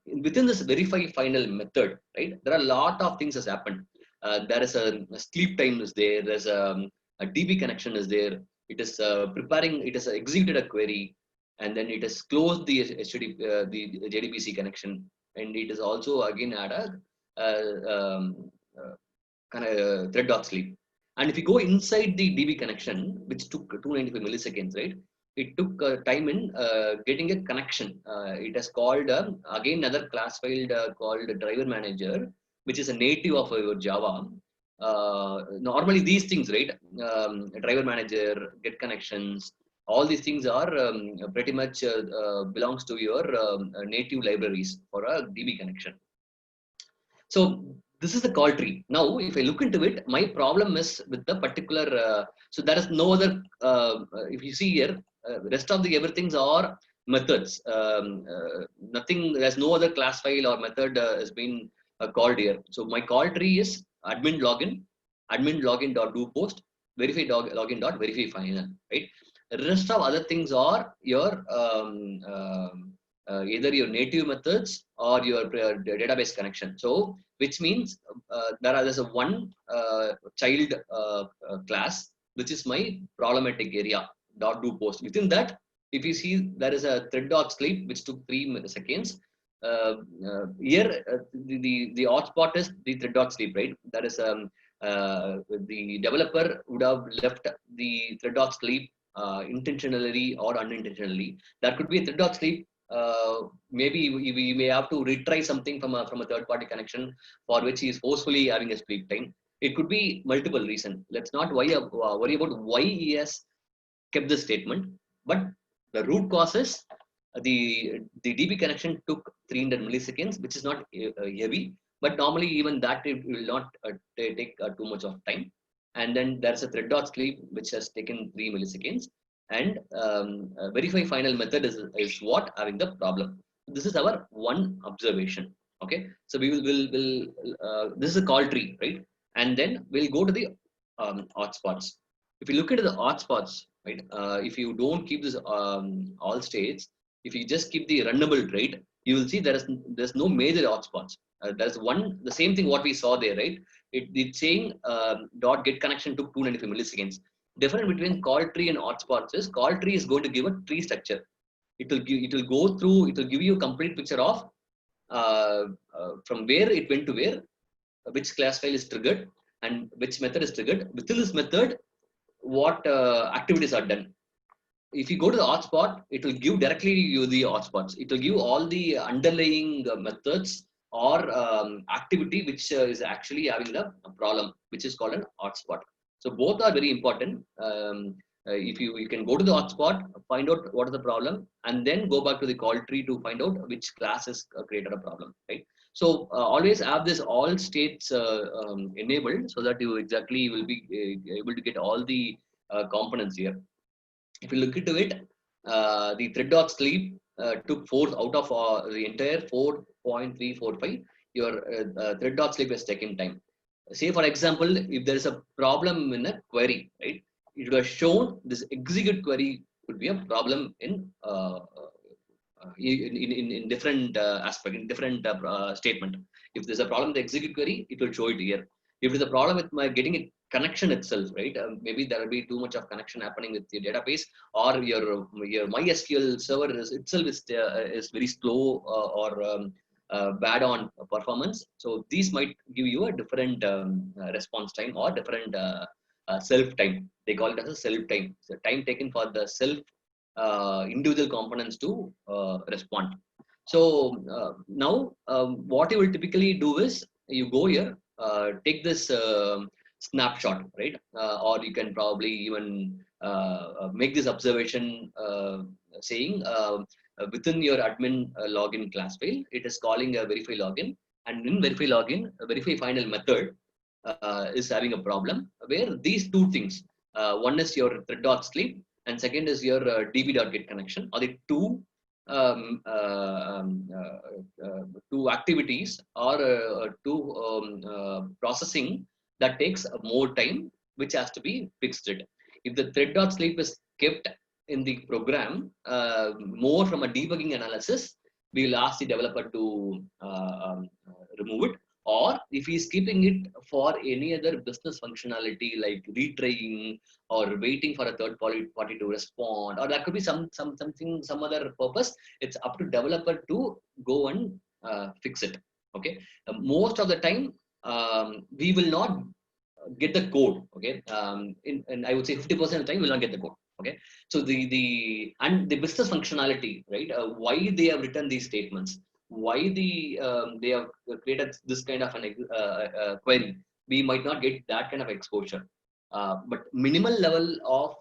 within this verify final method, right, there are a lot of things has happened. There is a sleep time is there. There's a DB connection is there. It is preparing. It has executed a query, and then it has closed the the JDBC connection, and it is also again add a kind of thread.sleep. And if you go inside the DB connection, which took 295 milliseconds, right? It took time in getting a connection. It has called again another class file called driver manager, which is a native of your Java. Normally these things, right? Driver manager, get connections, all these things are pretty much belongs to your native libraries for a DB connection. So this is the call tree. Now, if I look into it, my problem is with the particular. So there is no other. If you see here, rest of the everythings are methods. Nothing. There's no other class file or method has been called here. So my call tree is admin login dot do post, verify login dot verify final. Right. The rest of other things are your either your native methods or your database connection. So, which means there's a one child class, which is my problematic area dot do post. Within that, if you see, there is a thread.sleep which took 3 seconds. Here, the hotspot is the thread.sleep, right? That is the developer would have left the thread.sleep intentionally or unintentionally. That could be a thread.sleep. Maybe we may have to retry something from a third-party connection for which he is forcefully having a sleep time. It could be multiple reasons. Let's not worry about why he has kept this statement, but the root cause is the DB connection took 300 milliseconds, which is not heavy, but normally even that it will not take too much of time. And then there's a thread.sleep which has taken 3 milliseconds. And verify final method is what having the problem. This is our one observation. Okay, so we will this is a call tree, right? And then we'll go to the hotspots. If you look at the hotspots, right? If you don't keep this all states, if you just keep the runnable trait, you will see there's no major hotspots. There's the same thing what we saw there, right? It's saying dot get connection took 295 milliseconds. Difference between call tree and hotspots is call tree is going to give a tree structure. It will give you a complete picture of from where it went to where, which class file is triggered and which method is triggered. Within this method, what activities are done. If you go to the hotspot, it will give directly you the hotspots. It will give all the underlying methods or activity which is actually having a problem, which is called an hotspot. So both are very important. If you can go to the hotspot, find out what is the problem, and then go back to the call tree to find out which class has created a problem. Right. So always have this all states enabled so that you exactly will be able to get all the components here. If you look into it, the thread.sleep took 4 out of the entire 4.345. Your thread.sleep has taken time. Say for example, if there is a problem in a query, right? It would have shown this execute query could be a problem in in different aspect, in different statement. If there's a problem with the execute query, it will show it here. If there's a problem with my getting a connection itself, right? Maybe there will be too much of connection happening with your database, or your MySQL server itself is very slow or bad on performance. So these might give you a different response time or different self time. They call it as a self time. So time taken for the self individual components to respond. So now what you will typically do is you go here, take this snapshot, right? Or you can probably even make this observation saying within your admin login class file, it is calling a verify login, and in verify login, a verify final method is having a problem where these two things, one is your thread.sleep and second is your db.get connection, are the two two activities or two processing that takes more time, which has to be fixed. If the thread.sleep is kept in the program, more from a debugging analysis, we will ask the developer to remove it. Or if he's keeping it for any other business functionality like retrying or waiting for a third party to respond, or that could be some other purpose, it's up to developer to go and fix it. Okay, most of the time we will not get the code. Okay, and I would say 50% of the time we will not get the code. Okay, so the business functionality, right? Why they have written these statements, why they have created this kind of an query, we might not get that kind of exposure. But minimal level of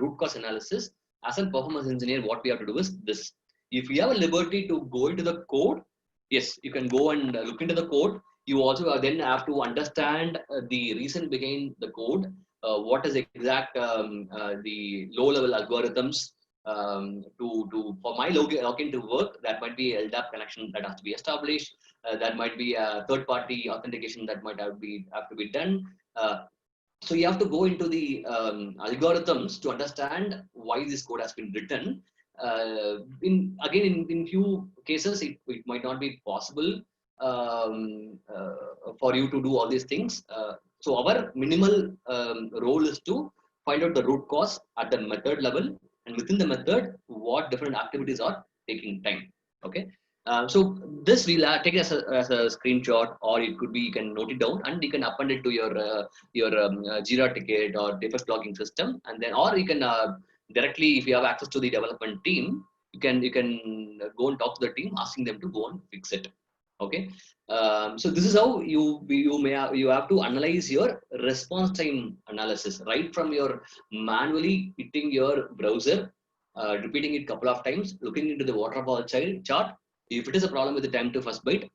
root cause analysis, as a performance engineer, what we have to do is this. If you have a liberty to go into the code, yes, you can go and look into the code. You also then have to understand the reason behind the code, what is exact the low level algorithms for my login to work. That might be a LDAP connection that has to be established. That might be a third party authentication that might have to be done. So you have to go into the algorithms to understand why this code has been written. In few cases, it might not be possible for you to do all these things. So our minimal role is to find out the root cause at the method level, and within the method, what different activities are taking time. Okay. So this we'll take it as a screenshot, or it could be you can note it down and you can append it to your Jira ticket or defect logging system, and then or you can directly, if you have access to the development team, you can go and talk to the team, asking them to go and fix it. Okay. So this is how you have to analyze your response time analysis right from your manually hitting your browser, repeating it a couple of times, looking into the waterfall chart. If it is a problem with the time to first byte,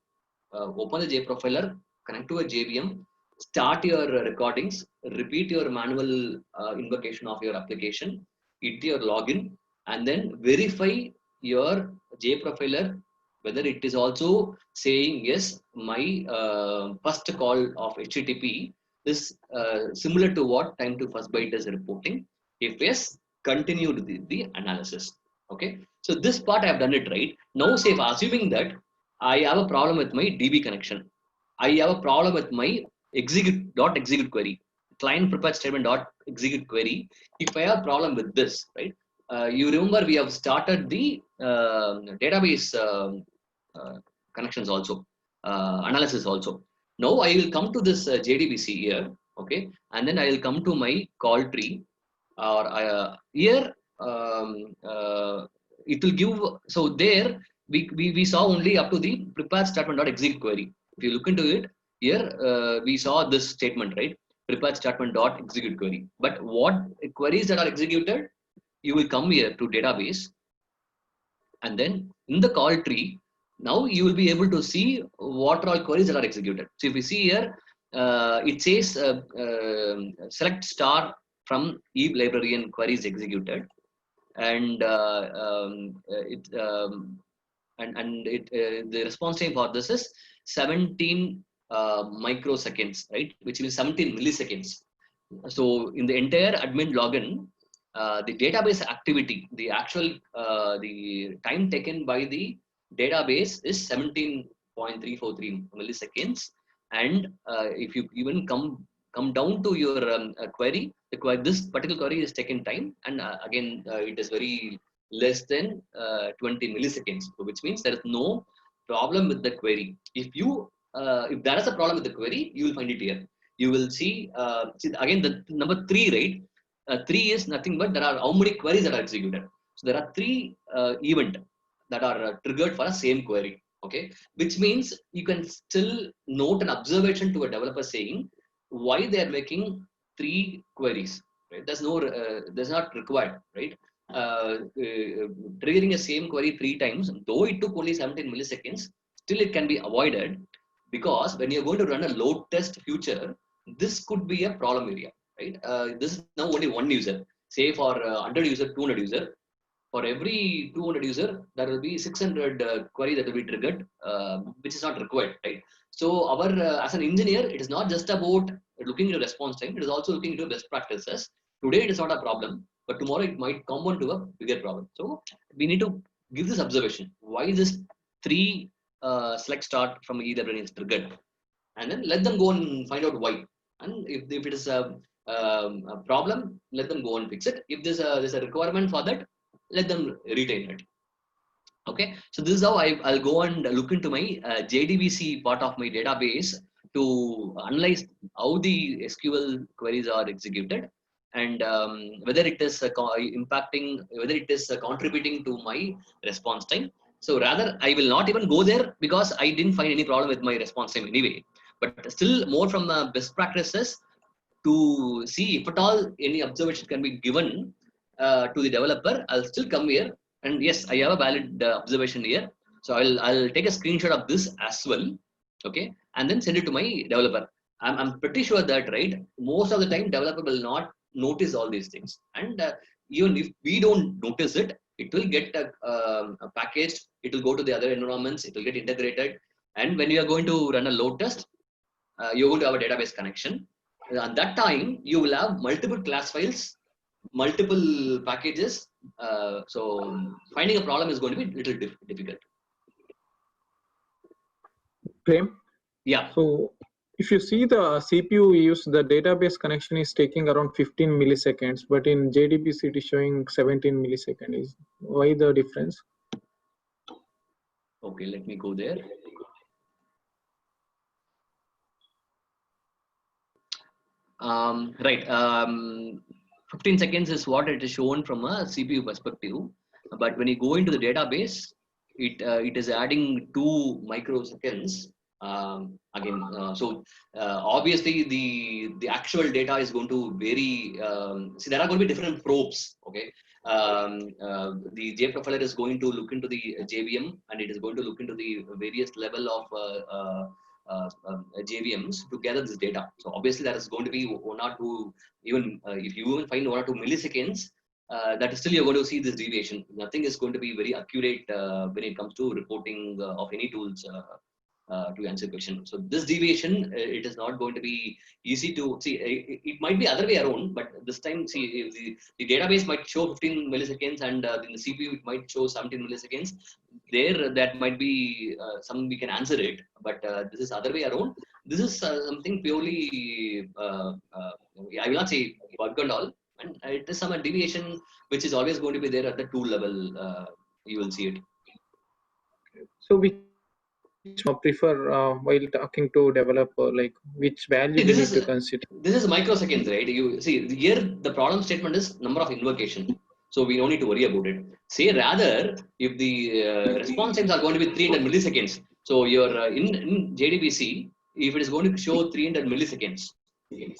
open the JProfiler, connect to a JVM, start your recordings, repeat your manual invocation of your application, hit your login, and then verify your JProfiler whether it is also saying yes, my first call of HTTP is similar to what time to first byte is reporting. If yes, continue the analysis. Okay, so this part I have done it right. Now say if assuming that I have a problem with my DB connection, I have a problem with my execute query, client prepared statement execute query. If I have a problem with this, right? You remember we have started the database connections also, analysis also. Now I will come to this JDBC here, okay, and then I will come to my call tree, or here it will give. So there we saw only up to the prepare statement.execute query. If you look into it here, we saw this statement, right? Prepare statement.execute query. But what queries that are executed, you will come here to database, and then in the call tree, Now you will be able to see what are all queries that are executed. So if you see here, it says select star from Eve librarian queries executed, and the response time for this is 17 microseconds, right? Which means 17 milliseconds. So in the entire admin login, the database activity, the actual the time taken by the database is 17.343 milliseconds. And if you even come down to your query, this particular query is taken time, and again it is very less than 20 milliseconds, which means there is no problem with the query. If if there is a problem with the query, you will find it here. You will see again the number 3, right? 3 is nothing but there are how many queries that are executed. So there are 3 event that are triggered for a same query. Okay, which means you can still note an observation to a developer saying why they are making 3 queries. Right? There's not required, right? Triggering a same query 3 times, though it took only 17 milliseconds, still it can be avoided, because when you're going to run a load test future, this could be a problem area, right? This is now only one user. Say for 100 user, 200 user, for every 200 user, there will be 600 query that will be triggered, which is not required, right? So our as an engineer, it is not just about looking into response time; it is also looking into best practices. Today it is not a problem, but tomorrow it might compound to a bigger problem. So we need to give this observation: why this 3 select start from either is triggered, and then let them go and find out why. And if it is a problem, let them go and fix it. If there's a requirement for that, let them retain it. Okay, so this is how I'll go and look into my JDBC part of my database to analyze how the SQL queries are executed, and whether it is impacting, whether it is contributing to my response time. So rather, I will not even go there because I didn't find any problem with my response time anyway. But still, more from best practices to see if at all any observation can be given to the developer. I'll still come here, and yes, I have a valid observation here. So I'll take a screenshot of this as well, okay, and then send it to my developer. I'm pretty sure that, right, most of the time developer will not notice all these things, and even if we don't notice it, it will get packaged. It will go to the other environments. It will get integrated, and when you are going to run a load test, you're going to have a database connection. At that time, you will have multiple class files, multiple packages. So finding a problem is going to be a little difficult. Prem? Yeah. So if you see the CPU use, the database connection is taking around 15 milliseconds, but in JDBC it is showing 17 milliseconds. Why the difference? Okay, let me go there. Right. 15 seconds is what it is shown from a CPU perspective, but when you go into the database, it is adding 2 microseconds. Again, so obviously the actual data is going to vary. See, there are going to be different probes. Okay, the JProfiler is going to look into the JVM, and it is going to look into the various level of JVMs to gather this data. So obviously there is going to be 1 or 2, even if you even find 1 or 2 milliseconds, that is still you're going to see this deviation. Nothing is going to be very accurate when it comes to reporting of any tools to answer the question. So this deviation, it is not going to be easy to see. It might be other way around, but this time, see, the database might show 15 milliseconds, and in the CPU it might show 17 milliseconds. There, that might be some we can answer it, but this is other way around. This is something purely, I will not say bug and all, and it is some deviation which is always going to be there at the tool level. You will see it. So we prefer while talking to developer, like which value we need to consider? This is microseconds, right? You see here the problem statement is number of invocation, so we don't need to worry about it. Say rather, if the response times are going to be 300 milliseconds, so your in JDBC, if it is going to show 300 milliseconds,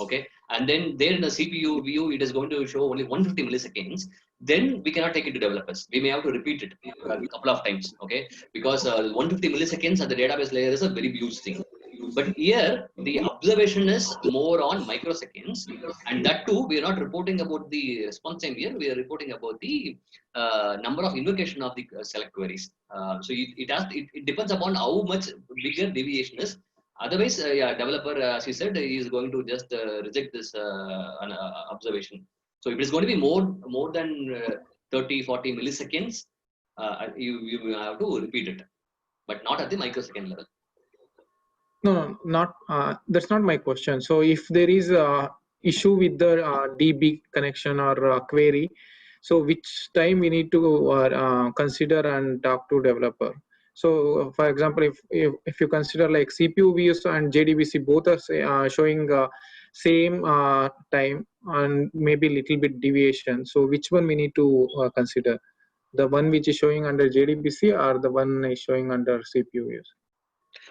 okay, and then there in the CPU view it is going to show only 150 milliseconds, then we cannot take it to developers. We may have to repeat it a couple of times, okay? Because 150 milliseconds at the database layer is a very huge thing. But here, the observation is more on microseconds. And that too, we are not reporting about the response time here. We are reporting about the number of invocation of the select queries. So it depends upon how much bigger deviation is. Otherwise, yeah, developer, as you said, is going to just reject this observation. So if it is going to be more than 30, 40 milliseconds, you have to repeat it, but not at the microsecond level. No, not that's not my question. So if there is a issue with the DB connection or query, so which time we need to consider and talk to developer? So for example, if you consider like CPU views and JDBC both are showing same time and maybe little bit deviation, so which one we need to consider? The one which is showing under JDBC or the one is showing under CPU views?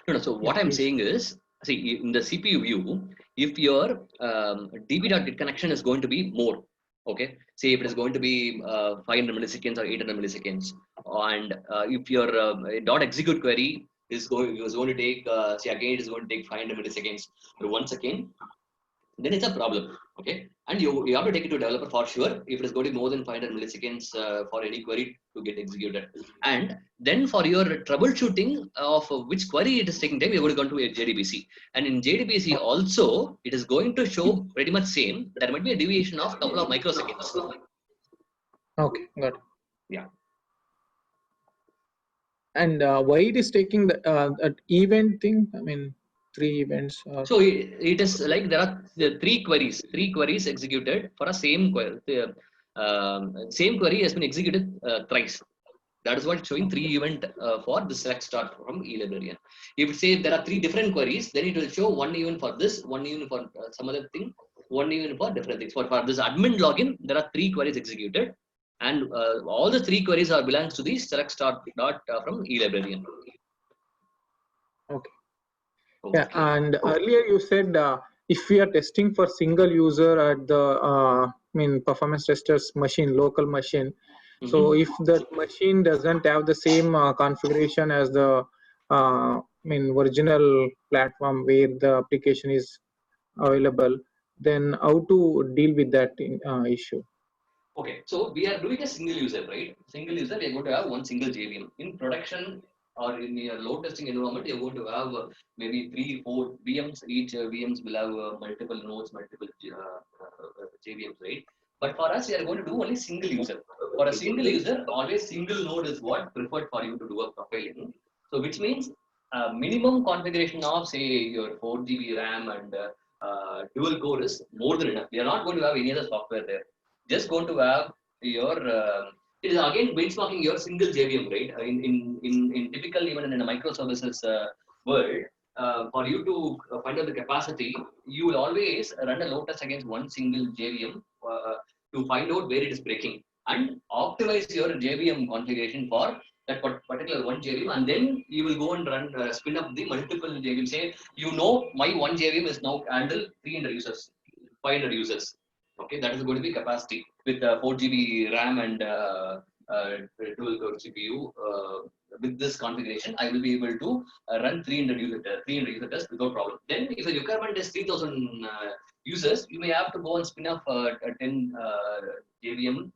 No. So what I'm saying is, see, in the CPU view, if your DB.get connection is going to be more, okay, say if it is going to be 500 milliseconds or 800 milliseconds, and if your .execute query is going to take, say again, it is going to take 500 milliseconds or 1 second, then it's a problem, okay? And you have to take it to developer for sure if it is going to be more than 500 milliseconds for any query to get executed. And then for your troubleshooting of which query it is taking time, you're going to go to a JDBC. And in JDBC also, it is going to show pretty much same. There might be a deviation of a couple of microseconds. Okay, got it. Yeah. And why it is taking that event thing? I mean, 3 events. So it is like there are three queries executed for a same query. Same query has been executed thrice. That is what it's showing 3 event for the select start from eLibrarian. If say there are 3 different queries, then it will show 1 event for this, 1 event for some other thing, 1 event for different things. For this admin login, there are 3 queries executed, and all the 3 queries are belongs to the select start dot from eLibrarian. Okay. Yeah, and earlier you said if we are testing for single user at the performance testers machine, local machine, so if that machine doesn't have the same configuration as the original platform where the application is available, then how to deal with that issue? Okay, so we are doing a single user, right? Single user, we are going to have one single JVM. In production or in your load testing environment, you're going to have maybe 3-4 VMs. Each VMs will have multiple nodes, multiple JVMs, right? But for us, we are going to do only single user. For a single user, always single node is what preferred for you to do a profiling. So which means minimum configuration of say your 4 GB RAM and dual core is more than enough. We are not going to have any other software there. Just going to have your it is again benchmarking your single JVM, right? In typical even in a microservices world, for you to find out the capacity, you will always run a load test against one single JVM to find out where it is breaking and optimize your JVM configuration for that particular one JVM, and then you will go and run spin up the multiple JVM. Say my one JVM is now handle 300 users, 500 users. Okay, that is going to be capacity with 4 GB RAM and dual core CPU. With this configuration, I will be able to run 300 user tests without problem. Then, if the requirement is 3,000 users, you may have to go and spin up 10 JVM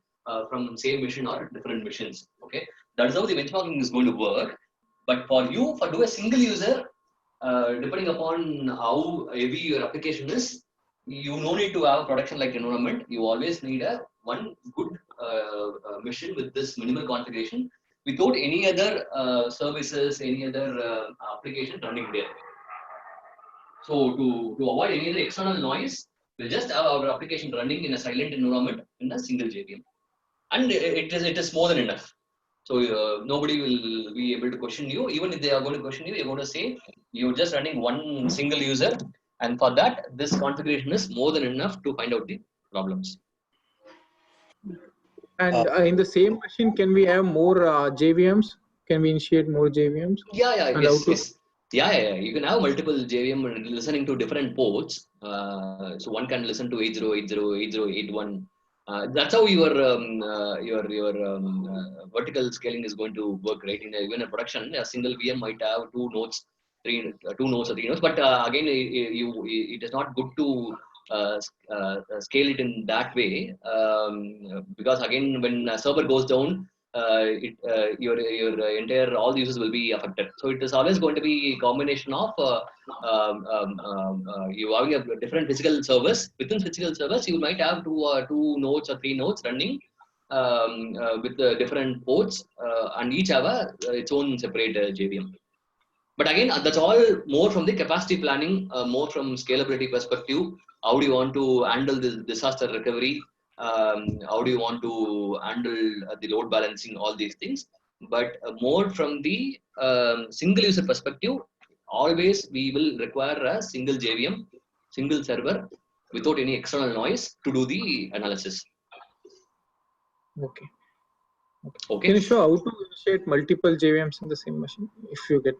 from same machine or different machines. Okay, that's how the benchmarking is going to work. But for you, do a single user, depending upon how heavy your application is, you no need to have a production like environment. You always need one good machine with this minimal configuration without any other services, any other application running there. So to avoid any other external noise, we'll just have our application running in a silent environment in a single JVM, and it is more than enough. So nobody will be able to question you. Even if they are going to question you, you're going to say you're just running one single user. And for that, this configuration is more than enough to find out the problems. And in the same machine, can we have more JVMs? Can we initiate more JVMs? Yeah, yes. Yeah. You can have multiple JVM listening to different ports. So one can listen to 8080, 8081, That's how your vertical scaling is going to work, right? Even in production, a single VM might have two nodes, two nodes or three nodes. But again, it is not good to scale it in that way, because again, when a server goes down, your entire all the users will be affected. So it is always going to be a combination of you having a different physical service. Within physical service, you might have two nodes or three nodes running with different ports, and each have its own separate JVM. But again, that's all more from the capacity planning, more from scalability perspective. How do you want to handle this disaster recovery? How do you want to handle the load balancing? All these things. But more from the single user perspective, always we will require a single JVM, single server, without any external noise to do the analysis. Okay. Okay. Can you show how to initiate multiple JVMs in the same machine if you get?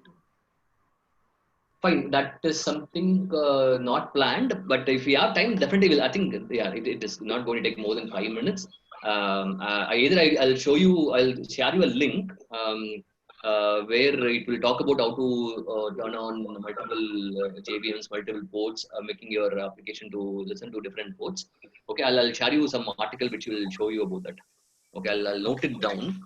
Fine, that is something not planned, but if we have time, definitely will. I think, yeah, it is not going to take more than 5 minutes. I'll show you, I'll share you a link where it will talk about how to turn on multiple JVMs, multiple ports, making your application to listen to different ports. Okay, I'll share you some article which will show you about that. Okay, I'll note it down.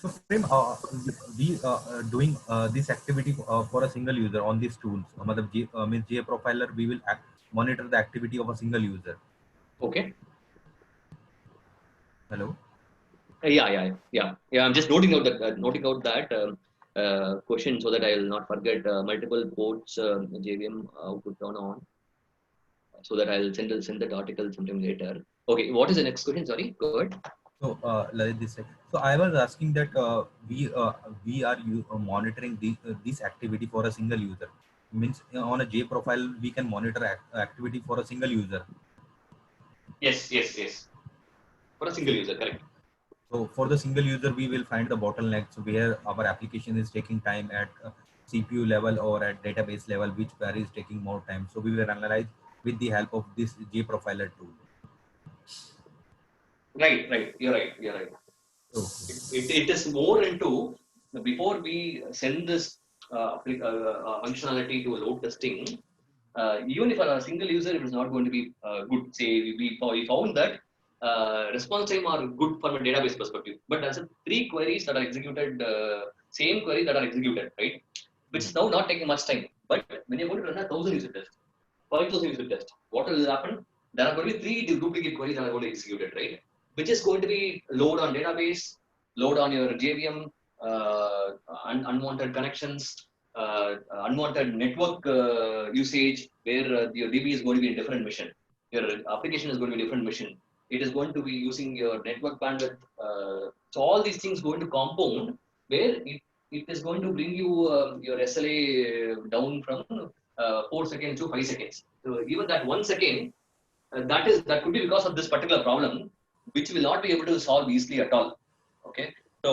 So, Prem, we doing this activity for a single user on these tools. Means GA profiler, we will monitor the activity of a single user. Okay. Hello. Yeah. I'm just noting out that question so that I will not forget. Multiple ports JVM to turn on, so that I'll send that article sometime later. Okay, what is the next question? Sorry, go ahead. So, like this. So, I was asking that we are monitoring this activity for a single user. Means on a J profile, we can monitor activity for a single user. Yes. For a single user, correct. So for the single user, we will find the bottlenecks where our application is taking time at CPU level or at database level, which query is taking more time. So we will analyze with the help of this J profiler tool. Right. You're right. Okay. It is more into, before we send this functionality to a load testing. Even if a single user, it is not going to be good. Say we found that response time are good from a database perspective, but as a 3 queries that are executed, same query that are executed, right? Which is now not taking much time. But when you're going to run a 1,000 user test, 5,000 user test, what will happen? There are going to be 3 duplicate queries that are going to execute it, right? Which is going to be load on database, load on your JVM, unwanted connections, unwanted network usage, where your DB is going to be a different mission. Your application is going to be a different mission. It is going to be using your network bandwidth. So all these things going to compound, where it is going to bring you your SLA down from 4 seconds to 5 seconds. So even that 1 second, that could be because of this particular problem, which will not be able to solve easily at all. Okay. So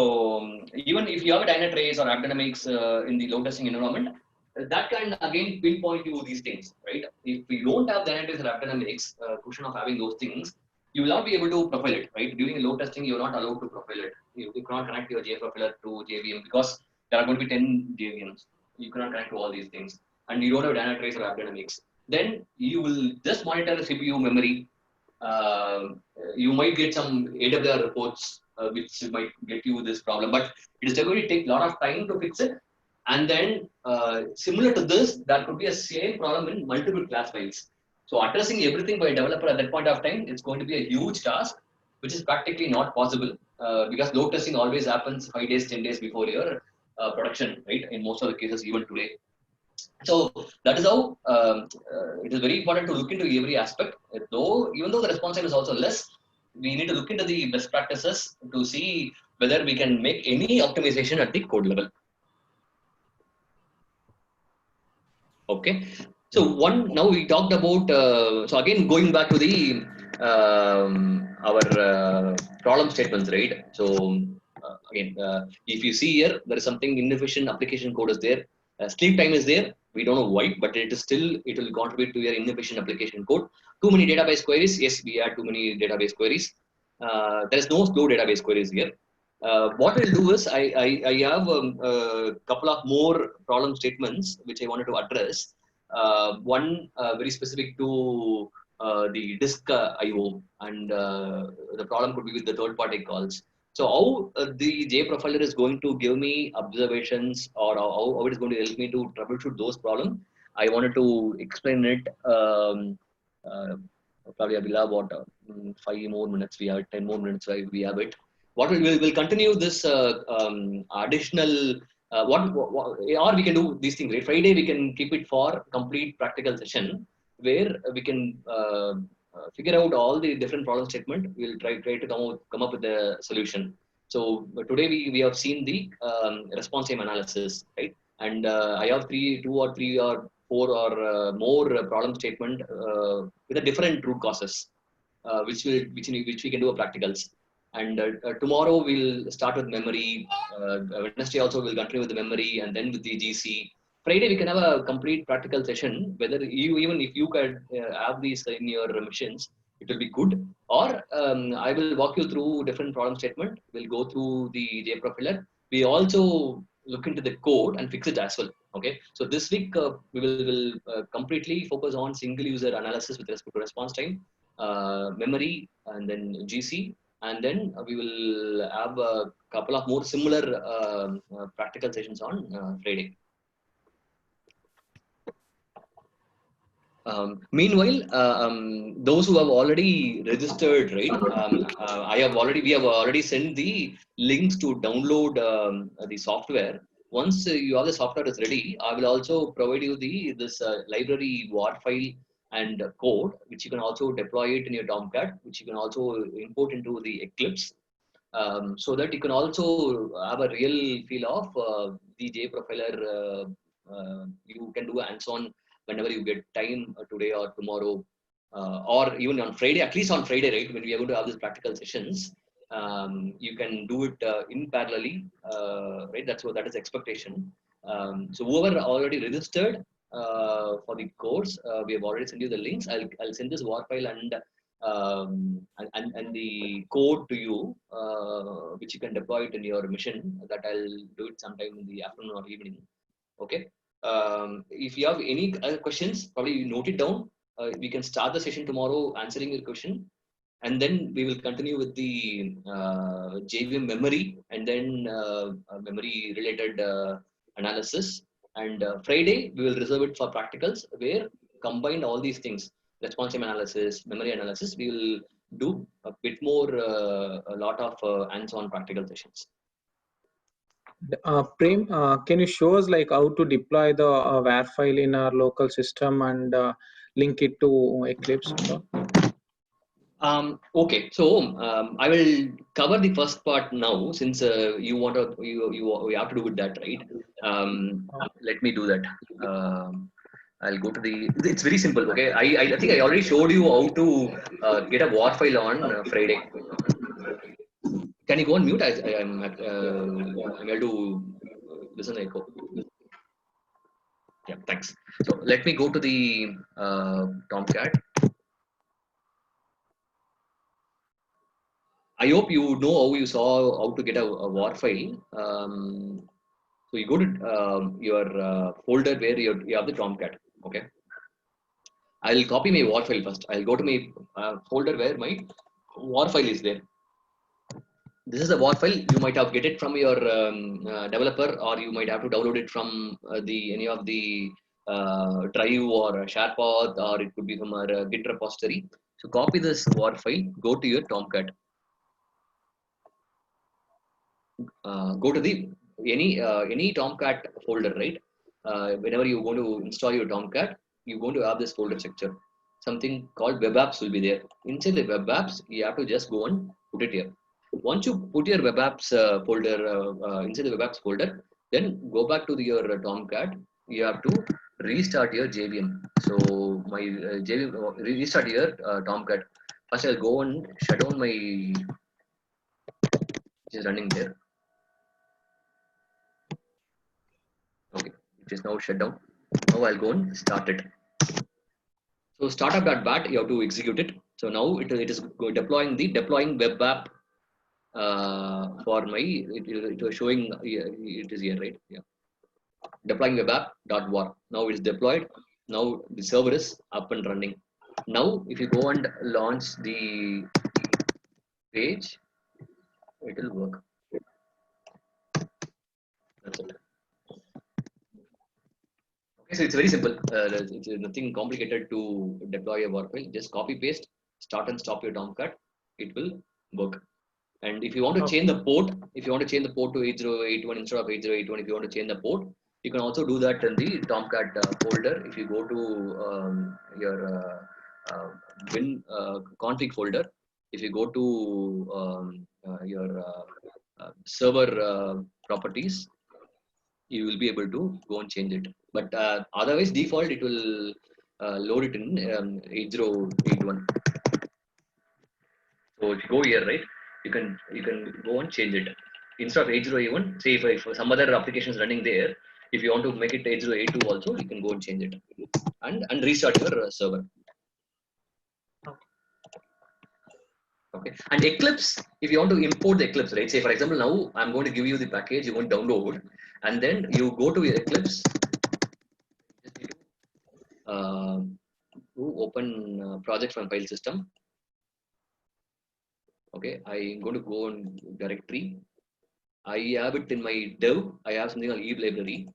even if you have a Dynatrace or AppDynamics in the load testing environment, that can again pinpoint you these things, right? If we don't have Dynatrace or AppDynamics, question of having those things, you will not be able to profile it, right? During load testing, you're not allowed to profile it. You cannot connect your J profiler to JVM because there are going to be 10 JVMs. You cannot connect to all these things, and you don't have Dynatrace or AppDynamics. Then you will just monitor the CPU memory. You might get some AWR reports which might get you this problem, but it is going to take a lot of time to fix it. And then similar to this, there could be a same problem in multiple class files. So addressing everything by a developer at that point of time, it's going to be a huge task, which is practically not possible because load testing always happens 5 days, 10 days before your production, right? In most of the cases, even today. So that is how it is very important to look into every aspect. Even though the response time is also less, we need to look into the best practices to see whether we can make any optimization at the code level. Okay. So now we talked about. So again, going back to the our problem statements, right? So again, if you see here, there is something inefficient application code is there. Sleep time is there. We don't know why, but it will contribute to your inefficient application code. Too many database queries. Yes, we had too many database queries. There is no slow database queries here. What I'll do is I have a couple of more problem statements which I wanted to address. One very specific to the disk IO, and the problem could be with the third-party calls. So how the JProfiler is going to give me observations, or how it is going to help me to troubleshoot those problems, I wanted to explain it. Probably I will have what 5 more minutes. We have 10 more minutes. We have it. What we'll continue this additional. Or we can do these things. Right? Friday we can keep it for complete practical session where we can figure out all the different problem statement. We'll try to come up with a solution. So today we have seen the response time analysis, right? And I have 2 or 3 or 4 or more problem statement with a different root causes, which we can do a practicals. And tomorrow we'll start with memory. Wednesday also we'll continue with the memory, and then with the GC. Friday we can have a complete practical session. Whether even if you could have these in your machines, it will be good. Or I will walk you through different problem statement. We'll go through the JProfiler. We also look into the code and fix it as well. Okay. So this week we will completely focus on single user analysis with respect to response time, memory, and then GC. And then we will have a couple of more similar practical sessions on Friday. Meanwhile, those who have already registered, right? We have already sent the links to download the software. Once you have the software is ready, I will also provide you this library WAR file and code, which you can also deploy it in your Tomcat, which you can also import into the Eclipse, so that you can also have a real feel of the JProfiler. You can do hands-on whenever you get time, today or tomorrow, or even on Friday, at least on Friday, right? When we are going to have these practical sessions, you can do it in parallelly, right? That is expectation. So whoever already registered for the course, we have already sent you the links. I'll send this WAR file and the code to you, which you can deploy it in your machine. That I'll do it sometime in the afternoon or evening. Okay. If you have any other questions, probably you note it down. We can start the session tomorrow answering your question, and then we will continue with the JVM memory, and then memory related analysis. And Friday we will reserve it for practicals, where combined all these things, response time analysis, memory analysis. We will do a bit more, a lot of hands-on practical sessions. Prem, can you show us like how to deploy the WAR file in our local system and link it to Eclipse? Okay, so I will cover the first part now, since you have to do with that, right? Let me do that. I'll go to the. It's very simple. Okay, I think I already showed you how to get a WAR file on Friday. Can you go on mute? I'm able to listen echo. Yeah, thanks. So let me go to the Tomcat. I hope you know how you saw how to get a WAR file. So you go to your folder where you have the Tomcat. Okay. I'll copy my WAR file first. I'll go to my folder where my WAR file is there. This is a WAR file. You might have get it from your developer, or you might have to download it from any of the drive or SharePoint, or it could be from our Git repository. So copy this WAR file. Go to your Tomcat. Go to the any Tomcat folder, right? Whenever you want to install your Tomcat, you're going to have this folder structure. Something called web apps will be there. Inside the web apps, you have to just go and put it here. Once you put your web apps folder inside the web apps folder, then go back to your Tomcat. You have to restart your JVM. So my JVM, restart your Tomcat. First, I'll go and shut down my, which is running there. Okay, which is now shut down. Now I'll go and start it. So startup.bat, you have to execute it. So now it is deploying web app for my, it was showing, it is here, right? Yeah. Deploying web app.war. Now it is deployed. Now the server is up and running. Now if you go and launch the page, it will work. That's it. Okay, so it's very simple. It's nothing complicated to deploy a work file. Just copy paste, start and stop your Tomcat. It will work. And if you want to change the port, to 8081 instead of 8081, if you want to change the port, you can also do that in the Tomcat folder. If you go to your bin config folder, if you go to your server properties, you will be able to go and change it. But otherwise, default it will load it in 8081. So if you go here, right, you can go and change it. Instead of 8081, say if some other application is running there, if you want to make it 8082 also, you can go and change it and restart your server. Okay. And Eclipse, if you want to import the Eclipse, right? Say for example, now I'm going to give you the package, you want to download, and then you go to your Eclipse. Just need to open project from file system. Okay, I'm going to go in directory. I have it in my dev. I have something called eve library,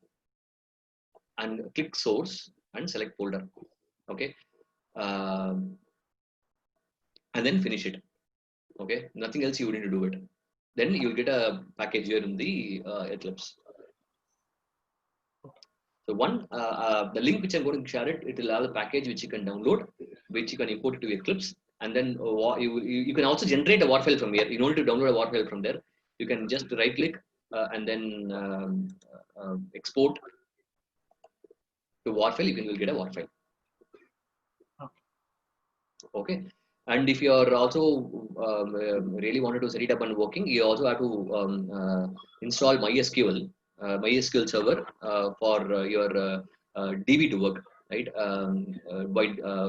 and click source and select folder. Okay, and then finish it. Okay, nothing else you need to do it. Then you'll get a package here in the Eclipse. So the link which I'm going to share it will have a package which you can download, which you can import it to Eclipse, and then you can also generate a WAR file from here. You don't need to download a WAR file from there. You can just right click and then export to WAR file. You will get a WAR file. Okay. And if you are also really wanted to set it up and working, you also have to install MySQL server for your DB to work, right?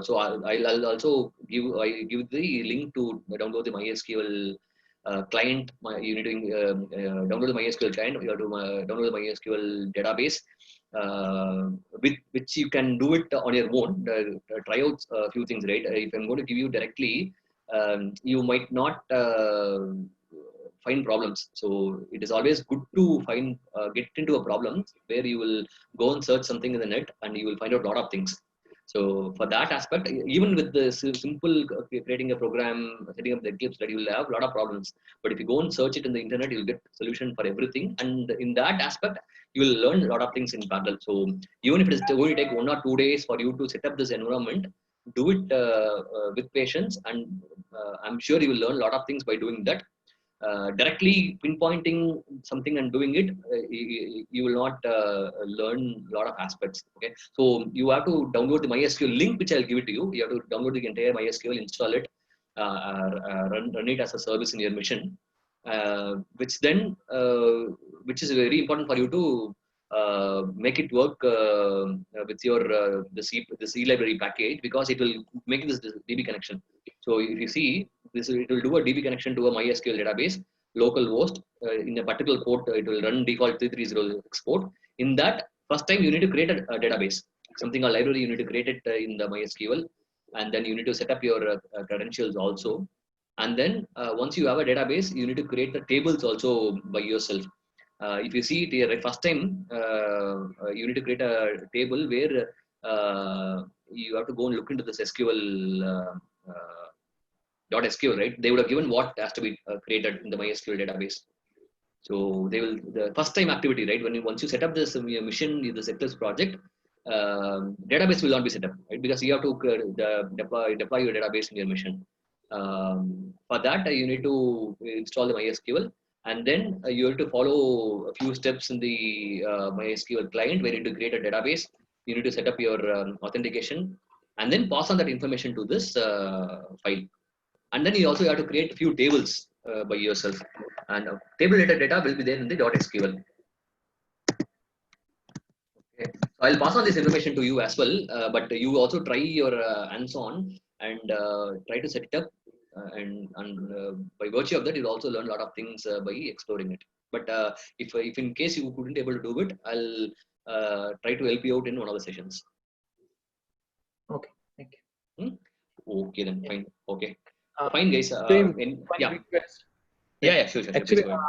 So I'll also give the link to download the MySQL client. You need to download the MySQL client. You have to download the MySQL database. With which you can do it on your own, try out a few things, right? If I'm going to give you directly, you might not find problems. So it is always good to get into a problem where you will go and search something in the net and you will find out a lot of things. So for that aspect, even with the simple creating a program, setting up the Eclipse, that you will have a lot of problems. But if you go and search it in the internet, you'll get solution for everything. And in that aspect, you will learn a lot of things in parallel. So even if it is going to take 1 or 2 days for you to set up this environment, do it with patience, and I'm sure you will learn a lot of things by doing that. Directly pinpointing something and doing it, you will not learn a lot of aspects. Okay, so you have to download the MySQL link, which I'll give it to you. You have to download the entire MySQL, install it, run it as a service in your machine, which is very important for you to make it work with your the C library package, because it will make this DB connection. So if you see this, it will do a DB connection to a MySQL database, local host in a particular port. It will run default 330 export. In that, first time you need to create a database, something called library. You need to create it in the MySQL, and then you need to set up your credentials also. And then once you have a database, you need to create the tables also by yourself. If you see it here, right, first time you need to create a table where you have to go and look into this SQL .SQL, right? They would have given what has to be created in the MySQL database. So they will, the first time activity, right? Once you set up this mission, this Eclipse project, database will not be set up, right? Because you have to deploy your database in your mission. For that, you need to install the MySQL, and then you have to follow a few steps in the MySQL client where you need to create a database. You need to set up your authentication, and then pass on that information to this file. And then you also have to create a few tables by yourself, and table related data will be there in the .SQL. I'll pass on this information to you as well, but you also try your hands-on and try to set it up, and by virtue of that, you'll also learn a lot of things by exploring it. But if in case you couldn't able to do it, I'll try to help you out in one of the sessions. Okay, thank you. Okay then, fine. Okay, Uh, fine guys. One request. Yeah, sure. Actually, Please go ahead.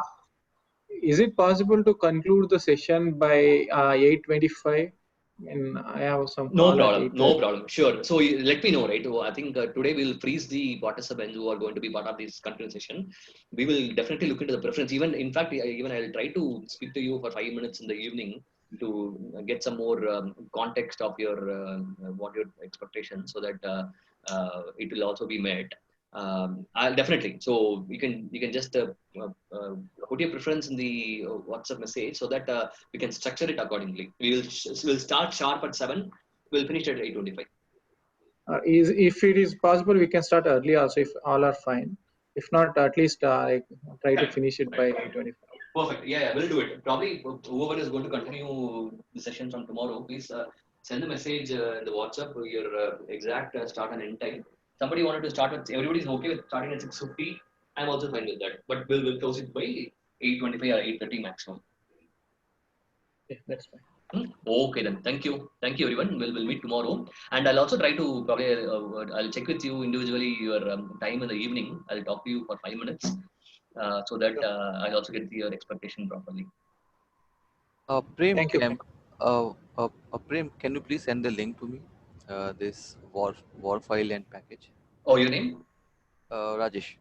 is it possible to conclude the session by 8:25? And I have some call at 8:30. No problem. Sure. So let me know, right? I think today we'll freeze the participants who are going to be part of this continuous session. We will definitely look into the preference. Even in fact, even I'll try to speak to you for 5 minutes in the evening to get some more context of your what your expectations, so that it will also be met. I'll definitely. So you can just put your preference in the WhatsApp message, so that we can structure it accordingly. We'll start sharp at 7. We'll finish at 8:25. If it is possible, we can start early also if all are fine. If not, at least try to finish it by 8:25. Perfect. Yeah, we'll do it. Probably whoever is going to continue the session from tomorrow, please send a message in the WhatsApp with your exact start and end time. Somebody wanted to start with, everybody's okay with starting at 6:50. I'm also fine with that. But we'll close it by 8:25 or 8:30 maximum. Okay, that's fine. Okay then. Thank you everyone. We'll meet tomorrow, and I'll also try to probably I'll check with you individually your time in the evening. I'll talk to you for 5 minutes, so that I'll also get your expectation properly. Prem, Thank you. Prem, can you please send the link to me? This war file and package. Oh, your name? Rajesh.